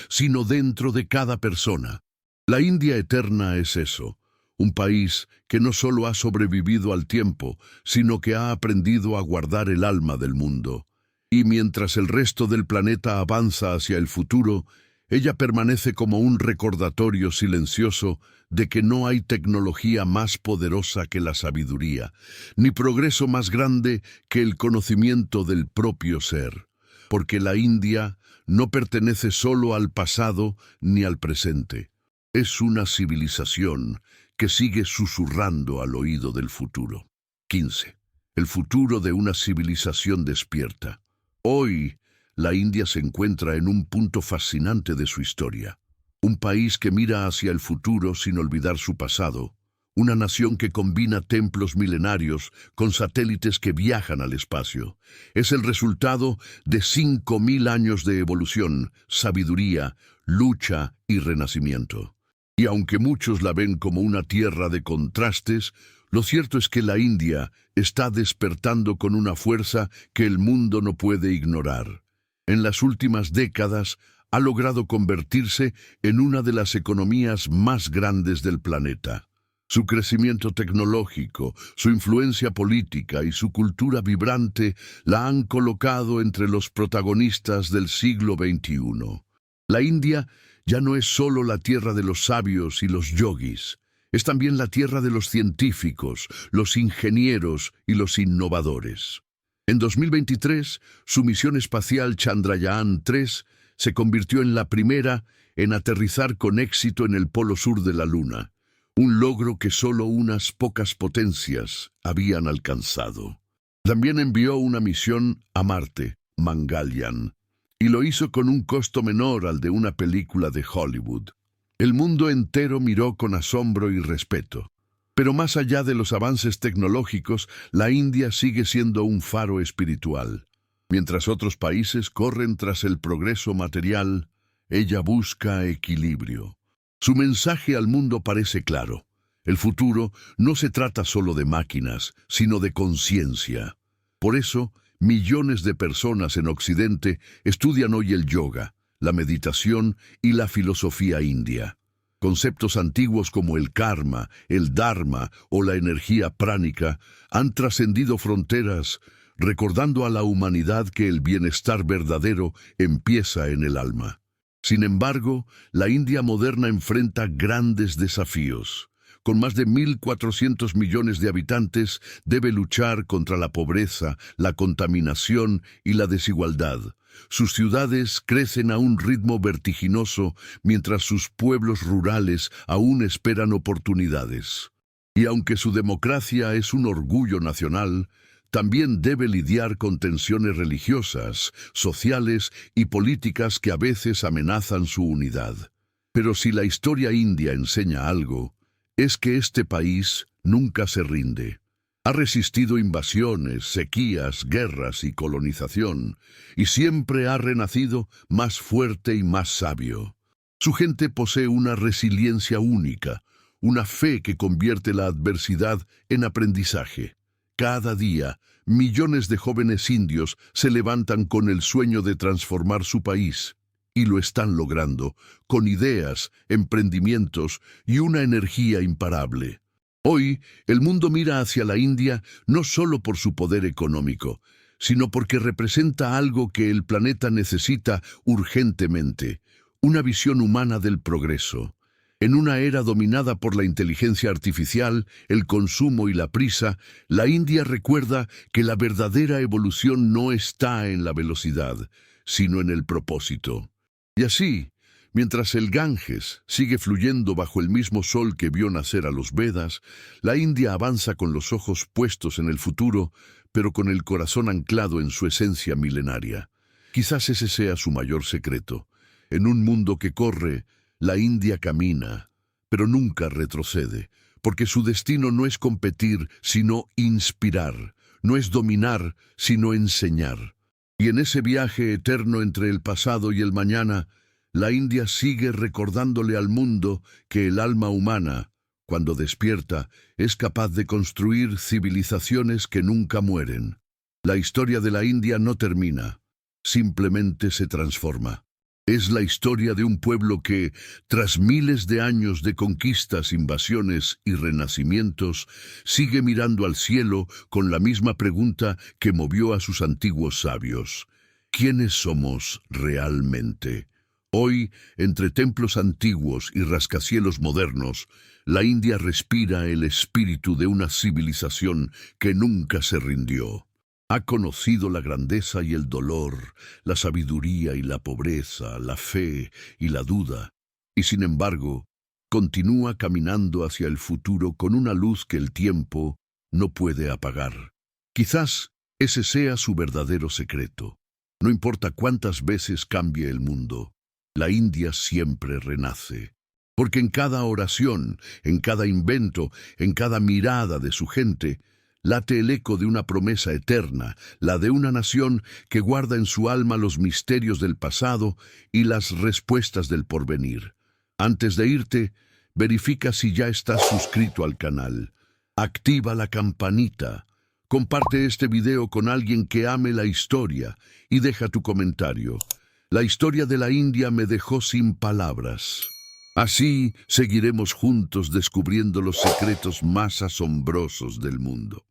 sino dentro de cada persona. La India eterna es eso. Un país que no solo ha sobrevivido al tiempo, sino que ha aprendido a guardar el alma del mundo. Y mientras el resto del planeta avanza hacia el futuro, ella permanece como un recordatorio silencioso de que no hay tecnología más poderosa que la sabiduría, ni progreso más grande que el conocimiento del propio ser. Porque la India no pertenece solo al pasado ni al presente. Es una civilización que sigue susurrando al oído del futuro. 15. El futuro de una civilización despierta. Hoy, la India se encuentra en un punto fascinante de su historia. Un país que mira hacia el futuro sin olvidar su pasado. Una nación que combina templos milenarios con satélites que viajan al espacio. Es el resultado de 5000 años de evolución, sabiduría, lucha y renacimiento. Y aunque muchos la ven como una tierra de contrastes, lo cierto es que la India está despertando con una fuerza que el mundo no puede ignorar. En las últimas décadas ha logrado convertirse en una de las economías más grandes del planeta. Su crecimiento tecnológico, su influencia política y su cultura vibrante la han colocado entre los protagonistas del siglo XXI. La India ya no es solo la tierra de los sabios y los yogis, es también la tierra de los científicos, los ingenieros y los innovadores. En 2023, su misión espacial Chandrayaan-3 se convirtió en la primera en aterrizar con éxito en el polo sur de la Luna, un logro que solo unas pocas potencias habían alcanzado. También envió una misión a Marte, Mangalyaan, y lo hizo con un costo menor al de una película de Hollywood. El mundo entero miró con asombro y respeto. Pero más allá de los avances tecnológicos, la India sigue siendo un faro espiritual. Mientras otros países corren tras el progreso material, ella busca equilibrio. Su mensaje al mundo parece claro. El futuro no se trata solo de máquinas, sino de conciencia. Por eso, millones de personas en Occidente estudian hoy el yoga, la meditación y la filosofía india. Conceptos antiguos como el karma, el dharma o la energía pránica han trascendido fronteras, recordando a la humanidad que el bienestar verdadero empieza en el alma. Sin embargo, la India moderna enfrenta grandes desafíos. con más de 1.400 millones de habitantes, debe luchar contra la pobreza, la contaminación y la desigualdad. Sus ciudades crecen a un ritmo vertiginoso, mientras sus pueblos rurales aún esperan oportunidades. Y aunque su democracia es un orgullo nacional, también debe lidiar con tensiones religiosas, sociales y políticas que a veces amenazan su unidad. Pero si la historia india enseña algo, es que este país nunca se rinde. Ha resistido invasiones, sequías, guerras y colonización, y siempre ha renacido más fuerte y más sabio. Su gente posee una resiliencia única, una fe que convierte la adversidad en aprendizaje. Cada día, millones de jóvenes indios se levantan con el sueño de transformar su país, y lo están logrando, con ideas, emprendimientos y una energía imparable. Hoy, el mundo mira hacia la India no solo por su poder económico, sino porque representa algo que el planeta necesita urgentemente, una visión humana del progreso. En una era dominada por la inteligencia artificial, el consumo y la prisa, la India recuerda que la verdadera evolución no está en la velocidad, sino en el propósito. Y así, mientras el Ganges sigue fluyendo bajo el mismo sol que vio nacer a los Vedas, la India avanza con los ojos puestos en el futuro, pero con el corazón anclado en su esencia milenaria. Quizás ese sea su mayor secreto. En un mundo que corre, la India camina, pero nunca retrocede, porque su destino no es competir, sino inspirar, no es dominar, sino enseñar. Y en ese viaje eterno entre el pasado y el mañana, la India sigue recordándole al mundo que el alma humana, cuando despierta, es capaz de construir civilizaciones que nunca mueren. La historia de la India no termina, simplemente se transforma. Es la historia de un pueblo que, tras miles de años de conquistas, invasiones y renacimientos, sigue mirando al cielo con la misma pregunta que movió a sus antiguos sabios. ¿Quiénes somos realmente? Hoy, entre templos antiguos y rascacielos modernos, la India respira el espíritu de una civilización que nunca se rindió. Ha conocido la grandeza y el dolor, la sabiduría y la pobreza, la fe y la duda, y sin embargo, continúa caminando hacia el futuro con una luz que el tiempo no puede apagar. Quizás ese sea su verdadero secreto. No importa cuántas veces cambie el mundo, la India siempre renace. Porque en cada oración, en cada invento, en cada mirada de su gente, late el eco de una promesa eterna, la de una nación que guarda en su alma los misterios del pasado y las respuestas del porvenir. Antes de irte, verifica si ya estás suscrito al canal. Activa la campanita. Comparte este video con alguien que ame la historia y deja tu comentario. La historia de la India me dejó sin palabras. Así seguiremos juntos descubriendo los secretos más asombrosos del mundo.